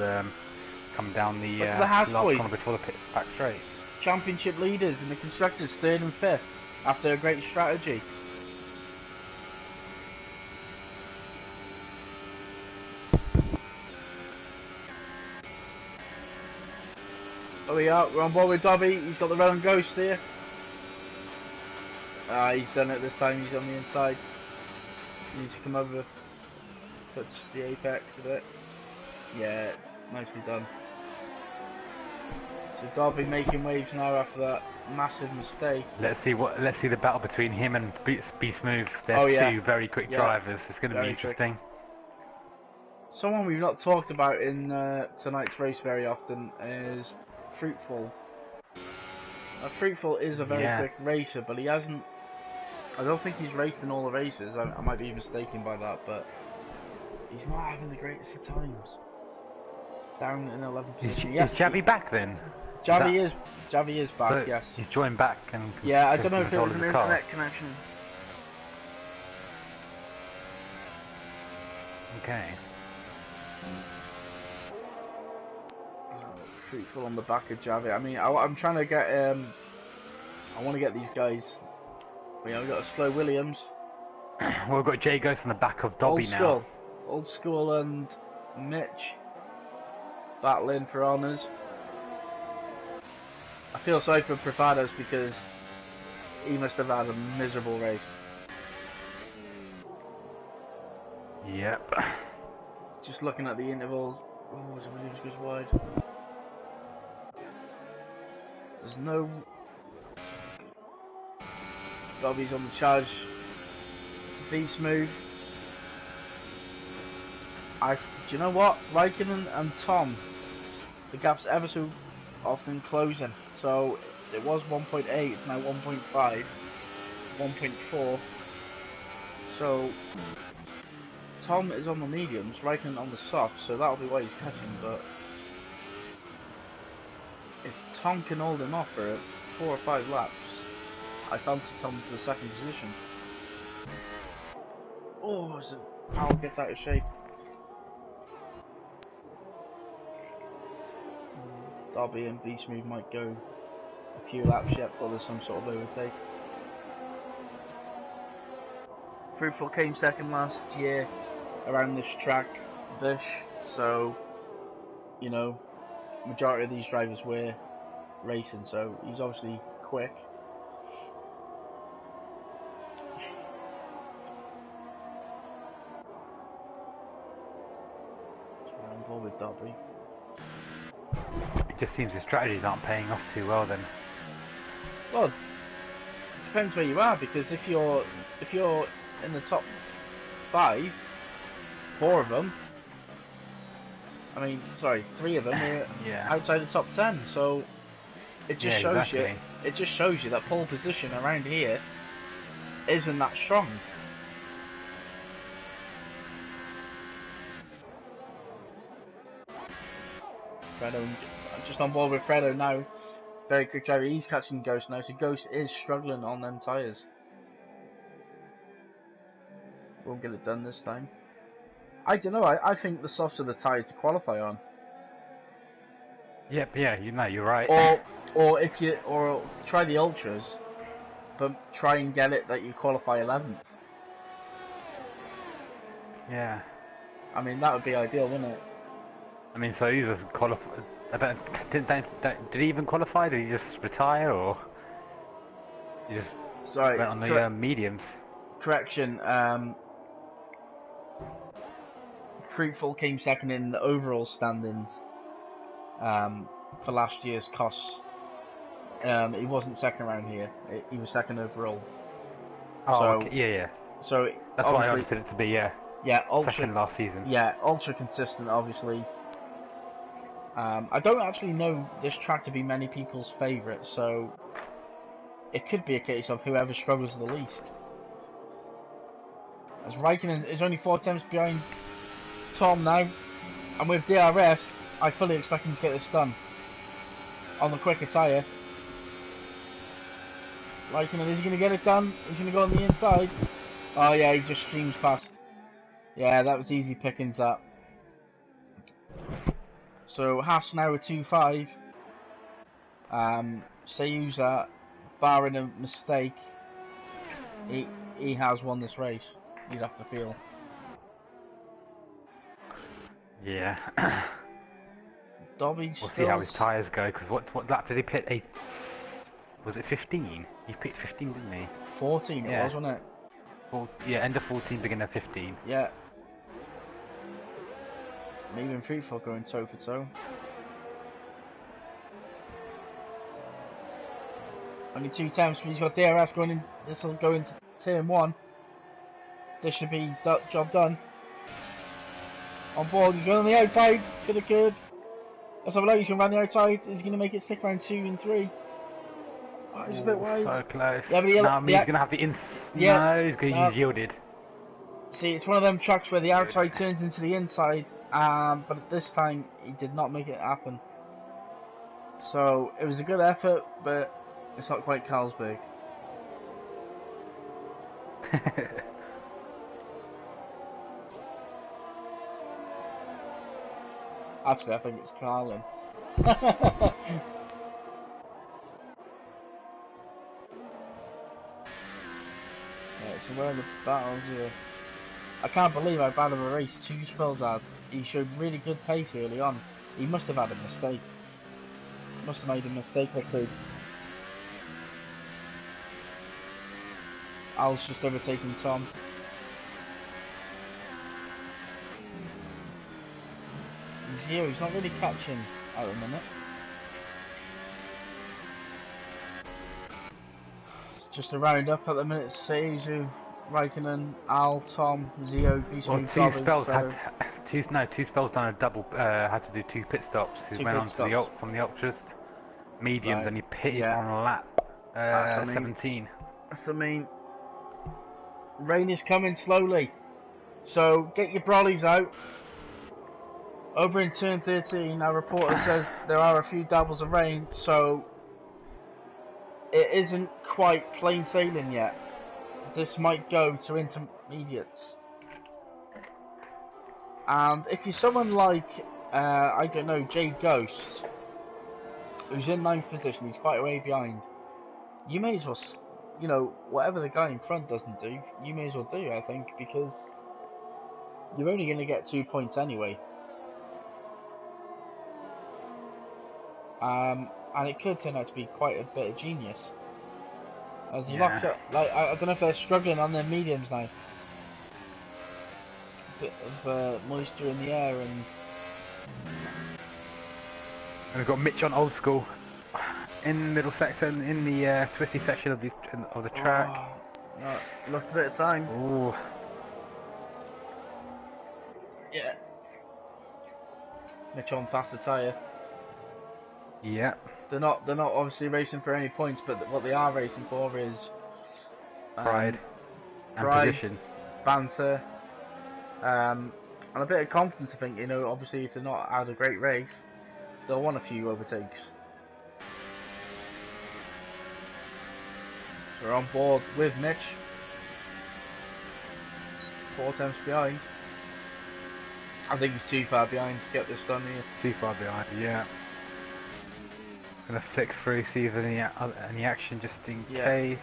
come down the last corner before the back straight. Championship leaders in the constructors, third and fifth, after a great strategy. Oh, we are. We're on board with Dobby. He's got the Rowan Ghost here. He's done it this time. He's on the inside. He needs to come over, touch the apex of it. Yeah, nicely done. So Dobby making waves now after that massive mistake. Let's see the battle between him and Beast Move. They're two very quick drivers. It's going to be interesting. Quick. Someone we've not talked about in tonight's race very often is Fruitful. Fruitful is a very quick racer, but he hasn't. I don't think he's raced in all the races. I might be mistaken by that, but he's not having the greatest of times. Down in 11th position. Is Javi back then? Javi is back. So yes. He's joined back and. Yeah, I don't know if it was an internet connection. Okay. Fruitful on the back of Javi. I mean, I'm trying to get I want to get these guys. We've got a slow Williams. Well, we've got Jay Ghost on the back of Dobby now. Old School and Mitch battling for honours. I feel sorry for Privados because he must have had a miserable race. Yep. Just looking at the intervals. Oh, Williams goes wide. There's no... Dobby's on the charge to be smooth. Do you know what? Raikkonen and Tom, the gap's ever so often closing. So it was 1.8, it's now 1.5, 1.4. So Tom is on the mediums, Raikkonen on the softs, so that'll be why he's catching. But if Tom can hold him off for 4 or 5 laps, I fancy Tom to the second position. Oh, as Powell gets out of shape. Derby and V-Smooth might go a few laps yet before there's some sort of overtake. Fruitful came second last year around this track, so, you know, majority of these drivers were racing, so he's obviously quick. I'm involved with Derby. It just seems the strategies aren't paying off too well then. Well, it depends where you are, because if you're in the top 5, 4 of them, I mean, sorry, 3 of them are Yeah. outside the top 10, so it just shows exactly. you. It just shows you that pole position around here isn't that strong. Fredo, I'm just on board with Fredo now. Very quick driver. He's catching Ghost now, so Ghost is struggling on them tyres. Won't get it done this time. I don't know. I think the softs are the tyre to qualify on. Yep. Yeah. You're right. Or try the ultras, but try and get it that you qualify 11th. Yeah. I mean, that would be ideal, wouldn't it? I mean, so he just qualified. Did he even qualify? Did he just retire, or he just Sorry. went on the mediums? Correction. Fruitful came second in the overall standings for last year's costs. He wasn't second around here. He was second overall. Oh, so, okay. Yeah. So that's what I understood it to be. Yeah. Yeah, ultra, second last season. Yeah, ultra consistent, obviously. I don't actually know this track to be many people's favourite, so it could be a case of whoever struggles the least. As Raikkonen is only 4 attempts behind Tom now, and with DRS, I fully expect him to get this done on the quicker tyre. Raikkonen, is he going to get it done? He's going to go on the inside. Oh yeah, he just streams past. Yeah, that was easy pickings, that. So Haas now with 2.5. Sayuza, barring a mistake, he has won this race. You'd have to feel. Yeah. Dobby We'll see how his tyres go, because what lap did he pit? Was it 15? He picked 15, didn't he? 14 it was, wasn't it? Yeah, end of 14, beginning of 15. Yeah. Maybe in Fruitful going toe for toe. Only 2 times, but he's got DRS going in. This will go into turn 1. This should be job done. On board, he's going on the outside. Could have good. Let's have a look. He's going to run the outside. He's going to make it stick around 2 and 3. Oh, it's a bit wide. So close. Yeah, but he's going to have the No, he's going to use yielded. See, it's one of them tracks where the outside turns into the inside, but at this time he did not make it happen. So it was a good effort, but it's not quite Carlsberg. Actually, I think it's Carlin. So where are the battles here? I can't believe how bad of a race 2 Spells had. He showed really good pace early on. He must have had a mistake. Must have made a mistake or two. Al's just overtaking Tom. Zero, he's not really catching at the minute. Just a round up at the minute. Seizu, Raikkonen, Al, Tom, Zio, Beast Well, Move, two Dobby, spells Ferro. had two spells done a double. Had to do 2 pit stops. He Two went pit on to stops. from the ultras, mediums, Right. and he pitted Yeah. on lap That's what I mean. 17. So I mean, rain is coming slowly. So get your brollies out. Over in turn 13, our reporter says there are a few dabbles of rain, so it isn't quite plain sailing yet. This might go to intermediates. And if you're someone like, I don't know, Jay Ghost, who's in 9th position, he's quite a way behind, you may as well, you know, whatever the guy in front doesn't do, you may as well do, I think, because you're only going to get 2 points anyway. And it could turn out to be quite a bit of genius. As he locks up, like, I don't know if they're struggling on their mediums now. A bit of moisture in the air and... And we've got Mitch on old school in the middle section, in the twisty section of the track. Oh, no, lost a bit of time. Ooh. Yeah. Mitch on faster tyre. Yeah. They're not obviously racing for any points, but what they are racing for is Pride and pride, position. banter, and a bit of confidence. I think, you know, obviously if they're not had a great race, they'll want a few overtakes. We're on board with Mitch. 4 attempts behind. I think he's too far behind to get this done here. Too far behind, yeah. Gonna flick through, see if there's any action just in case.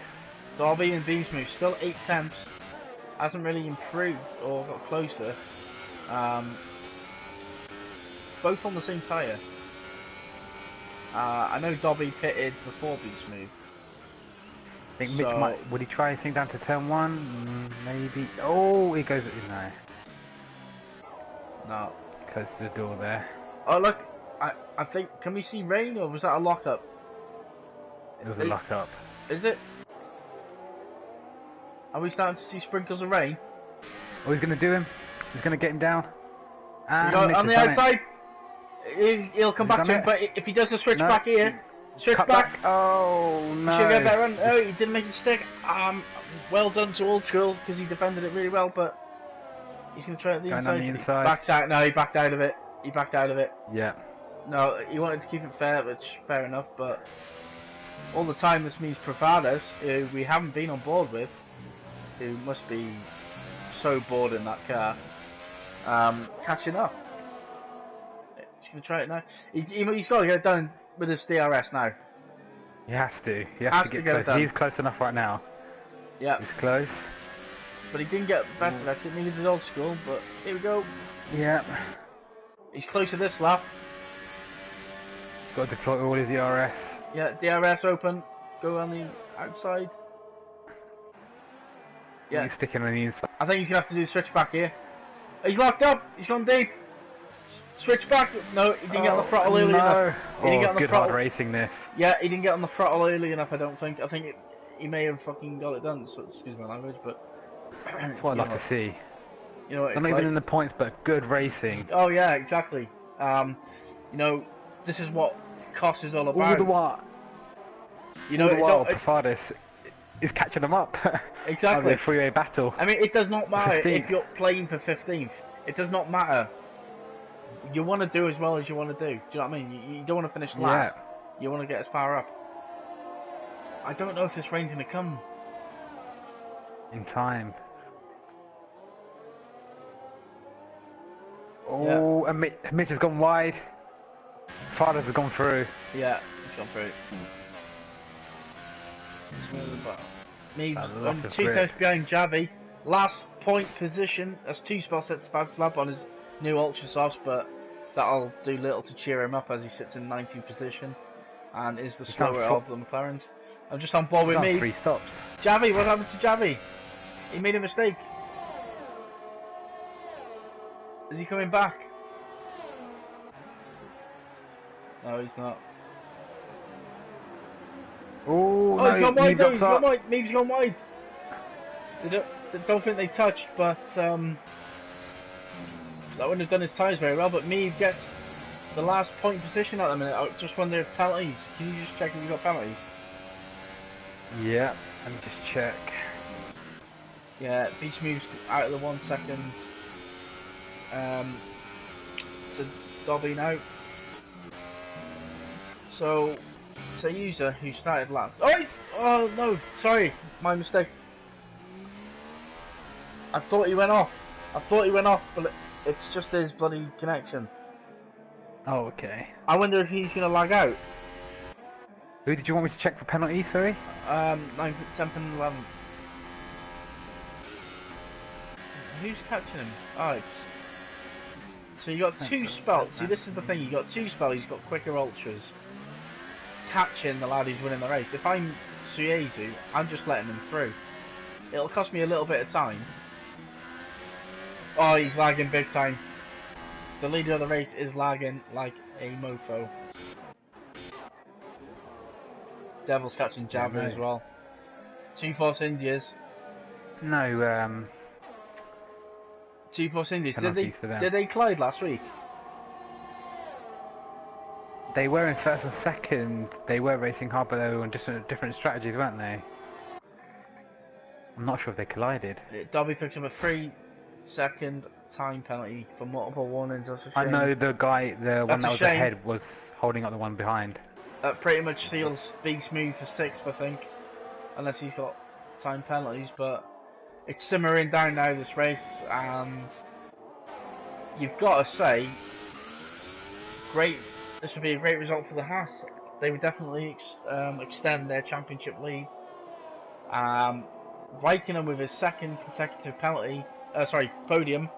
Dobby and Beamsmooth still 8 attempts. Hasn't really improved or got closer. Both on the same tyre. I know Dobby pitted before Beamsmooth. I think Mitch might. Would he try anything down to turn 1? Maybe. Oh, he goes. No. No. Close to the door there. Oh look, I think, can we see rain or was that a lockup? It was a lock up. Is it? Are we starting to see sprinkles of rain? Oh, he's gonna do him. He's gonna get him down. And On the outside. He'll come back to him, but if he does the switch back here, switch back. Oh no! He should get better run. Oh, he didn't make a stick. Well done to Old School because he defended it really well, but he's gonna try it Going on the inside. Backs out. No, he backed out of it. He backed out of it. Yeah. No, he wanted to keep it fair, which fair enough. But all the time, this means Profadas, who we haven't been on board with, who must be so bored in that car, catching up. He's gonna try it now. He's got to get it done with his DRS now. He has to. He has to get close. He's close enough right now. Yeah. He's close. But he didn't get the best of exit, neither did Old School, but here we go. Yeah. He's close to this lap. Got to deploy all his ERS. Yeah, DRS open. Go on the outside. Yeah. He's sticking on the inside. I think he's going to have to do the switch back here. He's locked up. He's gone deep. Switch back. No, he didn't get on the throttle early enough. He didn't get on the good throttle. hard racing this. Yeah, he didn't get on the throttle early enough, I don't think. I think he may have fucking got it done, so excuse my language, but... That's what I'd love to see. You know what it's Not even like. in the points, but good racing. Oh yeah, exactly. You know, this is what COS is all about. All the while, you know, Profadas is catching them up. Exactly. A freeway battle. I mean, it does not matter 15th. if you're playing for 15th. It does not matter. You want to do as well as you want to do. Do you know what I mean? You don't want to finish last. You want to get as far up. I don't know if this rain's going to come. In time. Oh, and Mitch has gone wide. Fathers has gone through. Yeah, he's gone through. Me's That's a lot only of 2 grip. tenths behind Javi. Last point position. That's 2 spots at the fastest lap on his new Ultra Softs, but that'll do little to cheer him up as he sits in 19th position and is the He's done slower fo- of the McLarens. I'm just on board He's with done me. 3 stops. Javi, what happened to Javi? He made a mistake. Is he coming back? No, he's not. Oh, Oh, no, he's gone wide though, drops he's up. gone wide. Me's gone wide. They don't think they touched, but that wouldn't have done his tyres very well. But Meave gets the last point position at the minute. I just wonder if penalties. Can you just check if you've got penalties? Yeah, let me just check. Yeah, Beach moves out of the 1 second to Dobby now. So user who started last. Oh no, sorry, my mistake. I thought he went off. But it's just his bloody connection. Oh, okay. I wonder if he's gonna lag out. Who did you want me to check for penalty, sorry? 9th, 10th and 11th. Who's catching him? Oh, it's... So you got 2 spells. See, this is the thing. You got 2 spells. He's got quicker ultras. Catching the lad who's winning the race. If I'm Suyezu, I'm just letting him through. It'll cost me a little bit of time. Oh, he's lagging big time. The leader of the race is lagging like a mofo. Devil's catching Jabba as well. 2 Force Indias. No, 2 Force Indias. penalties for them. Did they collide last week? They were in first and second. They were racing hard, but they were on different strategies, weren't they? I'm not sure if they collided. Dobby picks up a 3-second time penalty for multiple warnings. That's a shame. I know the guy, the one That's that a was shame. ahead, was holding up the one behind. That pretty much seals Big Smooth for 6th, I think. Unless he's got time penalties, but it's simmering down now, this race, and you've got to say, this would be a great result for the Haas. They would definitely extend their championship lead. Raikkonen with his 2nd consecutive podium.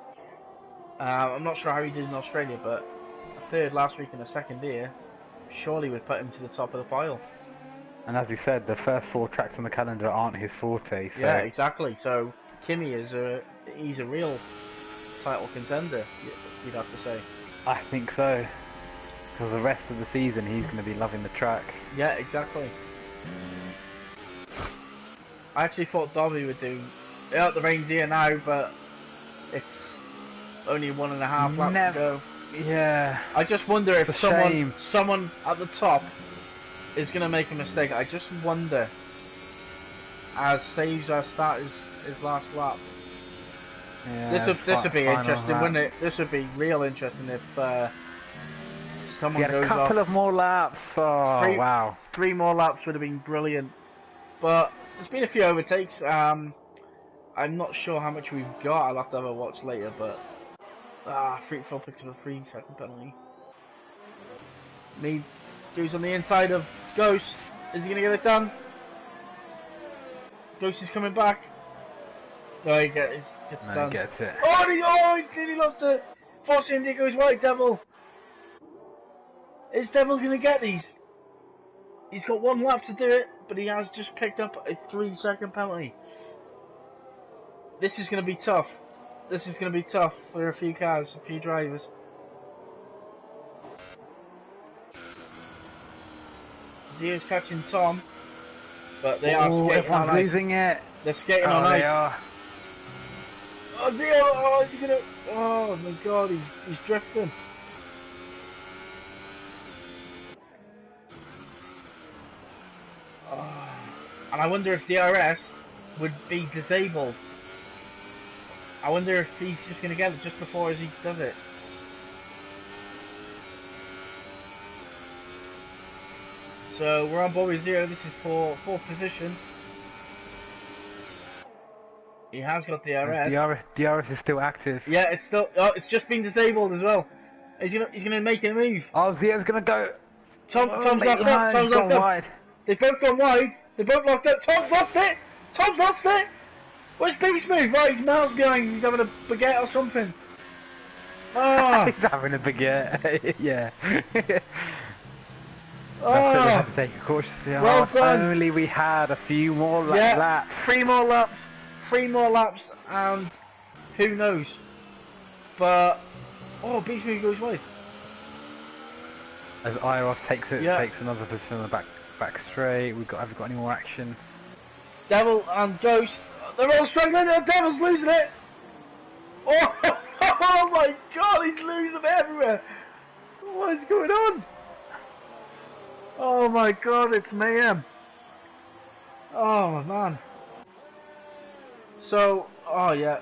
I'm not sure how he did in Australia, but a 3rd last week and a 2nd here surely would put him to the top of the pile. And as you said, the first 4 tracks on the calendar aren't his forte. So Yeah, exactly. So Kimi he's a real title contender, you'd have to say. I think so. Because the rest of the season, he's going to be loving the tracks. Yeah, exactly. I actually thought Dobby would do. The rain's here now, but it's only 1.5 laps to go. Yeah. I just wonder if It's a shame. someone at the top is going to make a mistake. I just wonder, as Caesar start his last lap. Yeah, This would be final interesting, lap. wouldn't it? This would be real interesting if someone He had goes a couple off. of more laps. Oh, 3 wow. 3 more laps would have been brilliant. But there's been a few overtakes. I'm not sure how much we've got. I'll have to have a watch later, but Freakful picks up a 3-second penalty. Me goes on the inside of Ghost. Is he gonna get it done? Ghost is coming back. No, he gets No, done. he gets it. He lost it. Force India goes wide, Devil. Is Devil gonna get these? He's got 1 lap to do it, but he has just picked up a 3-second penalty. This is gonna be tough. This is gonna be tough for a few cars, a few drivers. Zio's catching Tom, but they are skating on everyone's ice. losing it. They're skating on They ice. are. Oh, Zio! Oh, is he gonna? Oh my God, he's drifting. Oh. And I wonder if DRS would be disabled. I wonder if he's just gonna get it just before as he does it. So we're on board with Zio. This is for 4th position. He has got DRS. DRS is still active. Yeah, it's still. Oh, it's just been disabled as well. He's gonna make it a move. Oh, Zio's going to go. Tom's locked up. Tom's gone locked up. wide. They've both gone wide. They're both locked up. Tom's lost it. Tom's lost it! Where's Beast Move? Right, he's miles behind. He's having a baguette or something. Oh! He's having a baguette. Yeah. Oh! That's it, we had to take it cautiously. Well If done. only we had a few more Yeah, laps. 3 more laps. 3 more laps, and who knows? But oh, Beast Move goes wide. As Iros takes Yeah. takes another position on the back straight. Have we got any more action? Devil and Ghost, they're all struggling. The Devil's losing it. Oh, oh my God, he's losing it everywhere. What is going on? Oh my God, it's mayhem. Oh man. So, oh yeah,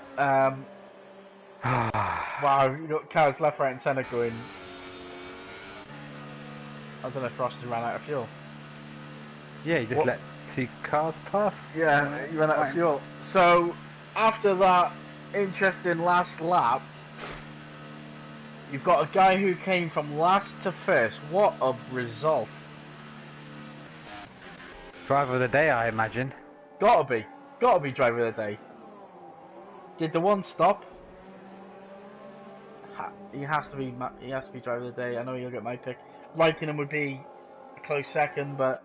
wow, you got cars left, right, and centre going. I don't know if Frosty ran out of fuel. Yeah, you just What? let 2 cars pass. Yeah, he ran out of fuel. So, after that interesting last lap, you've got a guy who came from last to first. What a result. Driver of the day, I imagine. Gotta be driver of the day. Did the one stop? He has to be driver of the day. I know you'll get my pick. Raikkonen would be a close second, but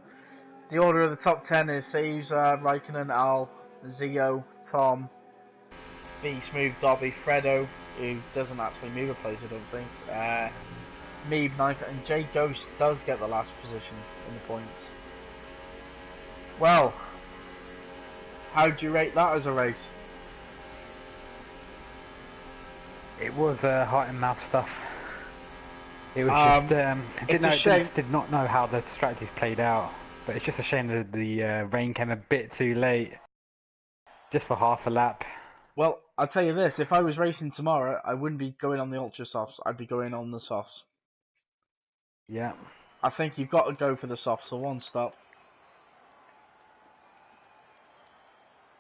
the order of the top 10 is Sousa, Raikkonen, Al, Zio, Tom, B Smooth, Dobby, Fredo, who doesn't actually move a place, I don't think. Meeb, Nike, and Jay Ghost does get the last position in the points. Well, how do you rate that as a race? It was heart and mouth stuff. It was just did not know how the strategies played out. But it's just a shame that the rain came a bit too late, just for half a lap. Well, I'll tell you this: if I was racing tomorrow, I wouldn't be going on the ultra softs. I'd be going on the softs. Yeah. I think you've got to go for the softs. So one stop.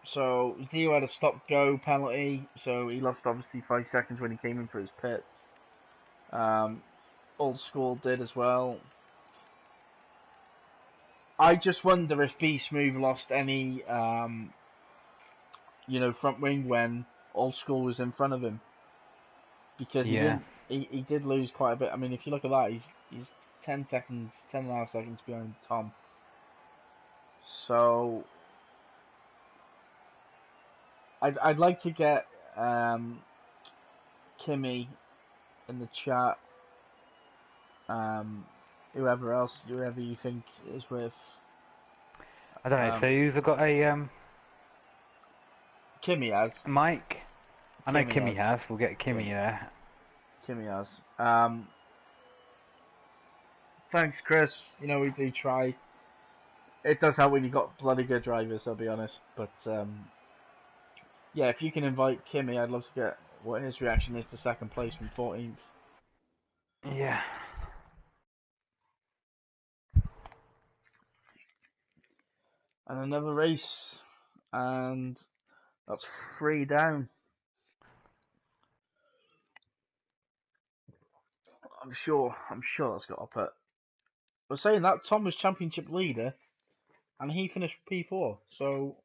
So Zio had a stop-go penalty, so he lost obviously 5 seconds when he came in for his pits. Old School did as well. I just wonder if B Smooth lost any, front wing when Old School was in front of him, because he did lose quite a bit. I mean, if you look at that, he's 10 and a half seconds behind Tom. So I'd like to get Kimmy in the chat. Whoever you think is with. I don't know. So who's got a Kimmy has. Mike? I know Kimmy has. We'll get Kimmy there. Kimmy has. Thanks, Chris. You know, we do try. It does help when you've got bloody good drivers, I'll be honest. But yeah, if you can invite Kimmy, I'd love to get what his reaction is to second place from 14th. Yeah. And another race, and that's 3 down. I'm sure that's got up at. We're saying that Tom was championship leader, and he finished P4. So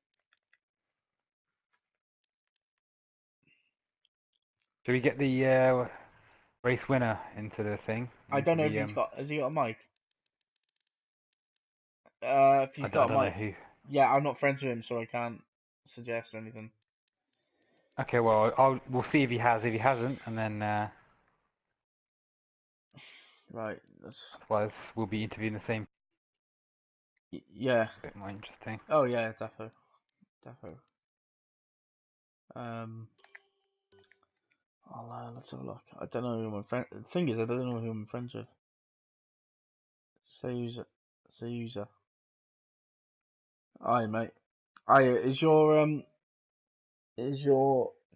Should we get the race winner into the thing? I don't know if he's got. Has he got a mic? If he's got a mic, who. Yeah, I'm not friends with him, so I can't suggest or anything. Okay, well, we'll see if he has. If he hasn't, and then Right. otherwise we'll be interviewing the same. Yeah. A bit more interesting. Oh yeah, defo. Let's have a look. I don't know who I'm friends. The thing is, I don't know who I'm friends with. Sousa. Hi, mate. Is your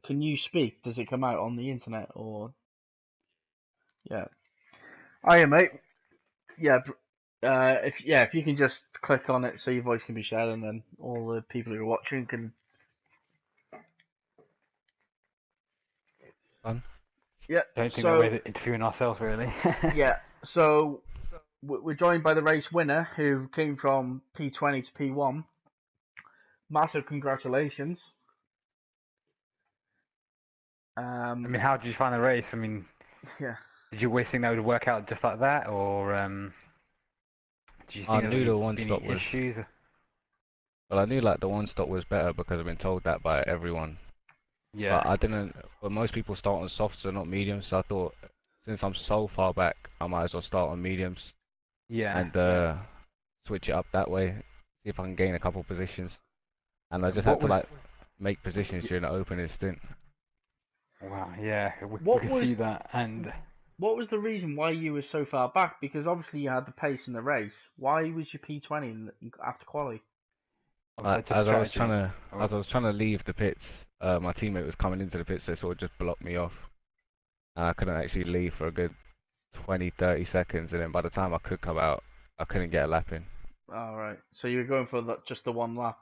can you speak? Does it come out on the internet or? Yeah. Hiya, mate. Yeah. If you can just click on it so your voice can be shared, and then all the people who are watching can. Fun. Yeah. Don't think that we're interviewing ourselves, really. Yeah. So we're joined by the race winner, who came from P20 to P1. massive congratulations. I mean, how did you find the race? I mean, yeah. did you always think that would work out just like that, or did you I think there knew the would one be stop any was. issues? Well, I knew like the one stop was better because I've been told that by everyone. Yeah. But I didn't. But most people start on softs and not mediums, so I thought since I'm so far back, I might as well start on mediums Yeah. and switch it up that way. See if I can gain a couple positions. And I just What had to was? like make positions during the opening stint. Wow. Yeah. We What could was see that, and what was the reason why you were so far back? Because obviously you had the pace in the race. Why was you P20 after quali? was that just As I was strategy? trying to leave the pits, my teammate was coming into the pits, so it sort of just blocked me off. And I couldn't actually leave for a good 20, 30 seconds, and then by the time I could come out, I couldn't get a lap in. All right. So you were going for just the one lap.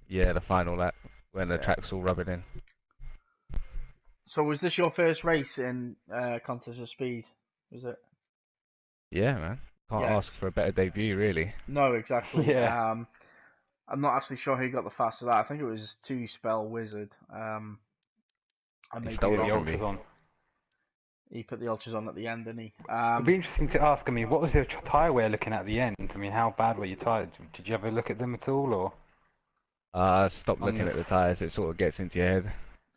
Yeah, the final lap when the Yeah. track's all rubbing in. So was this your first race in Contest of Speed? Was it? Yeah, man. Can't Yeah. ask for a better debut, really. No, exactly. Yeah. I'm not actually sure who got the fastest lap. I think it was Two Spell Wizard. I He may stole be it the wrong. from me. ultras on. He put the ultras on at the end, didn't he? It'd be interesting to ask. I mean, what was your tyre wear looking at the end? I mean, how bad were your tyres? Did you ever look at them at all, or I stopped on looking the? at the tyres. It sort of gets into your head.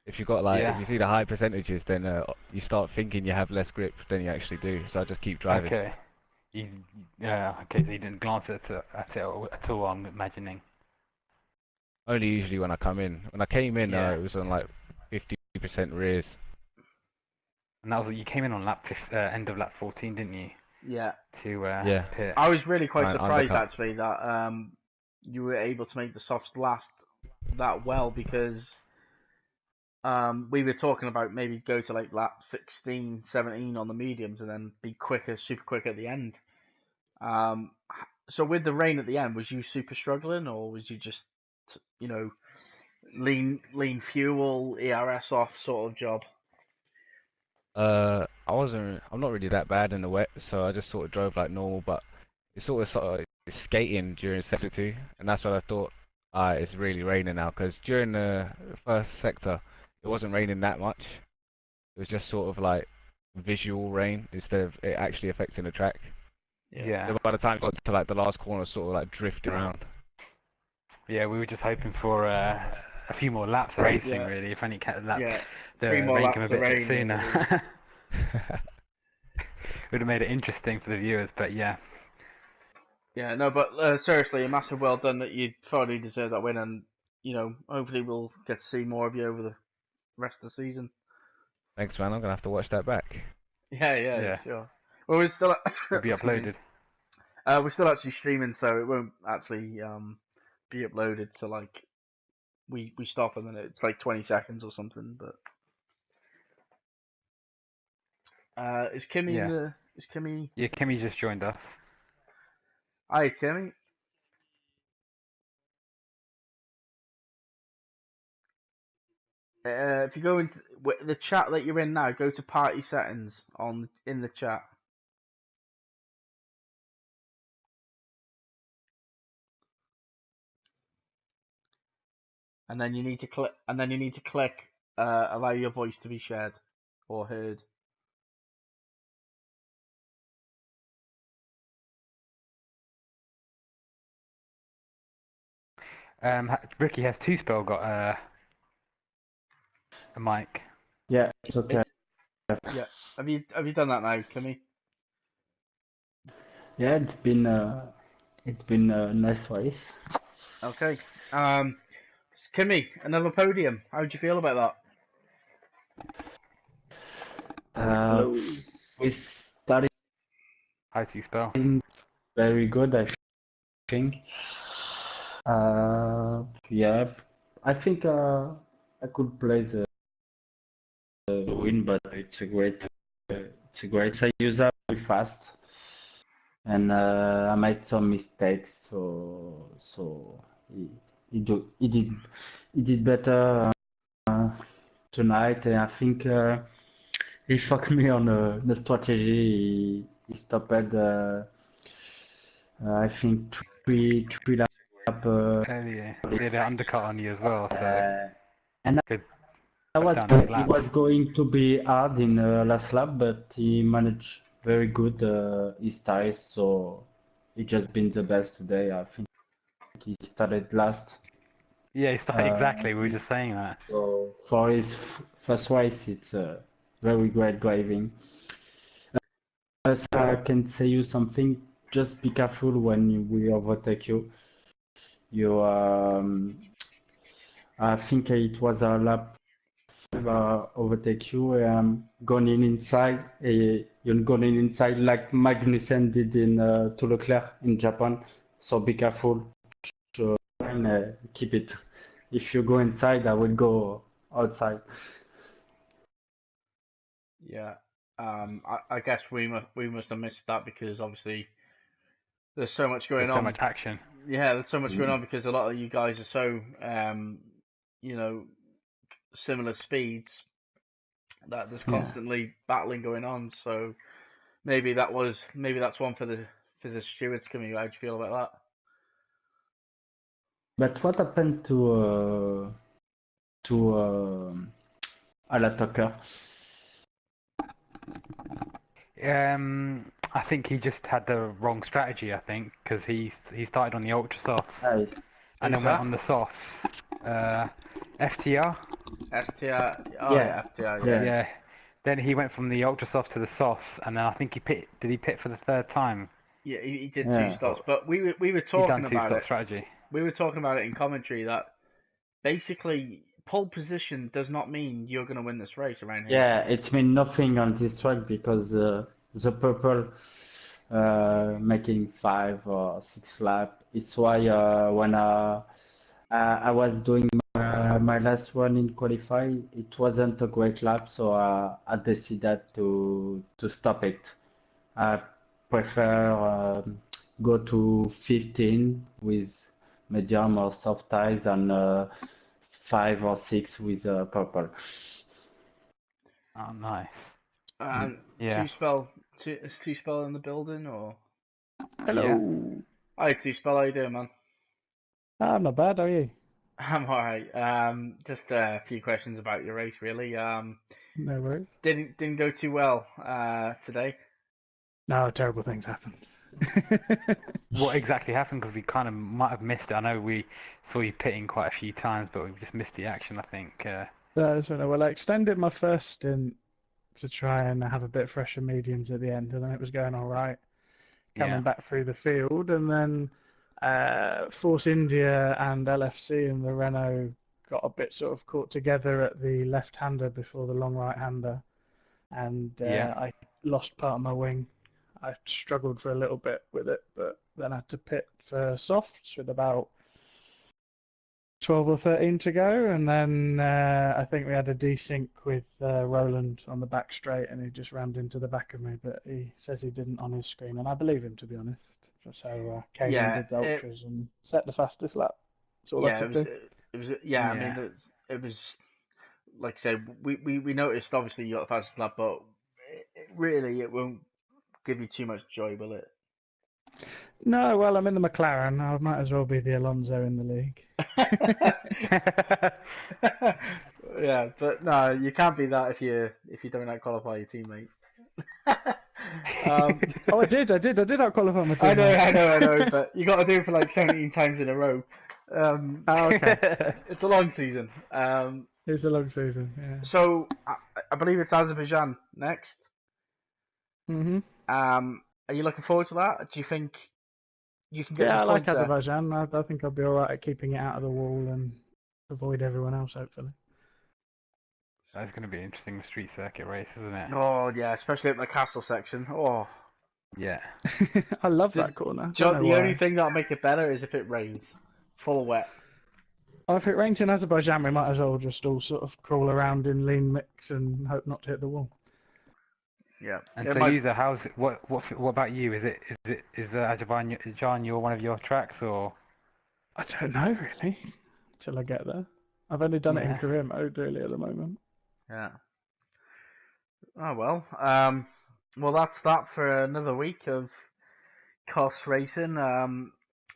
If you got like, if Yeah. you see the high percentages, then you start thinking you have less grip than you actually do. So I just keep driving. Okay. You, yeah. Okay. So you didn't glance at it at all. I'm imagining. Only usually when I come in. When I came in, Yeah. it was on like 50% rears. And that was you came in on end of lap 14, didn't you? Yeah. To Yeah. pit. I was really quite Try and surprised undercut. actually that you were able to make the softs last that well because we were talking about maybe go to like lap 16, 17 on the mediums and then be quicker, super quick at the end. So with the rain at the end, was you super struggling or was you just lean fuel, ERS off sort of job? I'm not really that bad in the wet, so I just sort of drove like normal, but it's it's skating during sector 2, and that's what I thought, it's really raining now, because during the first sector, it wasn't raining that much. It was just sort of like visual rain instead of it actually affecting the track. Yeah. Then by the time I got to like the last corner, sort of like drifting around. Yeah. We were just hoping for a few more laps of racing, Yeah. really. If only lap, Yeah. the 3 more rain laps came a of bit rain. sooner. Would have made it interesting for the viewers, but yeah. Yeah, no, but seriously, a massive well done that you thoroughly deserve that win, and hopefully we'll get to see more of you over the rest of the season. Thanks, man. I'm gonna have to watch that back. Yeah, sure. Well, we're still It'll be uploaded. we're still actually streaming, so it won't actually be uploaded. So like we stop and then it's like 20 seconds or something. But is Kimmy Yeah. in the? Is Kimmy? Yeah, Kimmy just joined us. Hi, Kimmy. If you go into the chat that you're in now, go to party settings in the chat. And then you need to click allow your voice to be shared or heard. Ricky has two spell got a mic. Yeah, it's okay. Yeah. Have you done that now, Kimmy? Yeah, it's been a nice race. Okay. Kimmy, another podium. How would you feel about that? We started Hi, two spell. very good, I think. Yeah, I think I could play the win, but it's a great. I use that very fast, and I made some mistakes. So he did better tonight, and I think he fucked me on the strategy. He stopped. I think three laps Yeah, they undercut on you as well, so and could I cut was down his it laps. was going to be hard in last lap, but he managed very good his tires, so he just been the best today. I think he started last. Yeah, exactly. We were Uh, just saying that. so for his first race, it's very great driving. So I can say you something. Just be careful when we overtake you. You, I think it was a lap overtake you. Going inside, you're going inside like Magnussen did in to Leclerc in Japan. So be careful and keep it. If you go inside, I will go outside. Yeah. I guess we must have missed that because obviously there's so much going There's so on. much action. Yeah, there's so much going on because a lot of you guys are so you know, similar speeds that there's Yeah. constantly battling going on. So maybe that's one for the stewards coming. How do you feel about But what happened to Ala Tucker? I think he just had the wrong strategy. I think because he started on the ultra softs Nice. and Who's then went that? on the softs. FTR. STR? Oh Yeah. yeah, FTR. Yeah. Yeah. Yeah. Then he went from the ultra soft to the softs, and then I think he pit. Did he pit for the third time? Yeah, he did two Yeah. stops, but we were He done talking two about stop it. strategy. We were talking about it in commentary that basically pole position does not mean you're going to win this race around here. Yeah, it means nothing on this track because the purple making 5 or 6 lap. It's why when I was doing my last one in qualify, it wasn't a great lap, so I decided to stop it. I prefer go to 15 with medium or soft tires and 5 or 6 with purple. Oh, nice. And Yeah. is two spell in the building or? Yeah. Hello. Hi, two spell. How you doing, man? I'm not bad, how are you? I'm alright. Just a few questions about your race, really. No worries. Didn't go too well today. No, terrible things happened. What exactly happened? Because we kind of might have missed it. I know we saw you pitting quite a few times, but we just missed the action. I think. That's right. Well, I extended my first stint to try and have a bit fresher mediums at the end, and then it was going all right. Coming Yeah. back through the field, and then Force India and LFC and the Renault got a bit sort of caught together at the left-hander before the long right-hander, and Yeah. I lost part of my wing. I struggled for a little bit with it, but then I had to pit for softs with about 12 or 13 to go, and then I think we had a desync with Roland on the back straight, and he just rammed into the back of me. But he says he didn't on his screen, and I believe him, to be honest. So came and Yeah, did the ultras and set the fastest lap. That's all I yeah, could do. it was yeah. I mean, Yeah. it was like I said, we noticed obviously you got the fastest lap, but really it won't give you too much joy, will it? No, well, I'm in the McLaren. I might as well be the Alonso in the league. Yeah, but no, you can't be that if you don't out-qualify your teammate. Oh, I did out-qualify my I teammate. know, but you got to do it for like 17 times in a row. Oh, okay. It's a long season. It's a long season, yeah. So I believe it's Azerbaijan next. hmm Are you looking forward to that? Do you think you can get Yeah, some I like points there? Azerbaijan. I think I'll be all right at keeping it out of the wall and avoid everyone else, hopefully. That's going to be an interesting street circuit race, isn't it? Oh yeah, especially at the castle section. Oh, Yeah. I love the, that corner. Don't know the only why. thing that'll make it better is if it rains, full wet. Oh, if it rains in Azerbaijan, we might as well just all sort of crawl around in lean mix and hope not to hit the wall. Yeah. And It so, might- user, how's it? What about you? Is Azerbaijan one of your tracks or? I don't know really, till I get there. I've only done it in Yeah. career mode really at the moment. Yeah. Oh well. Well that's that for another week of COS racing.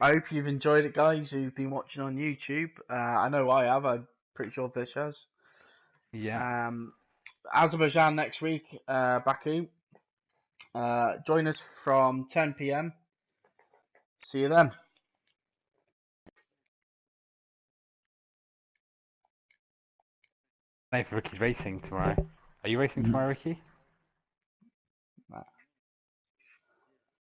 I hope you've enjoyed it, guys, who've been watching on YouTube. I know I have. I'm pretty sure Fish has. Yeah. Azerbaijan next week, Baku. Join us from 10 p.m. See you then. Thanks for Ricky's racing tomorrow. Are you racing tomorrow, Ricky?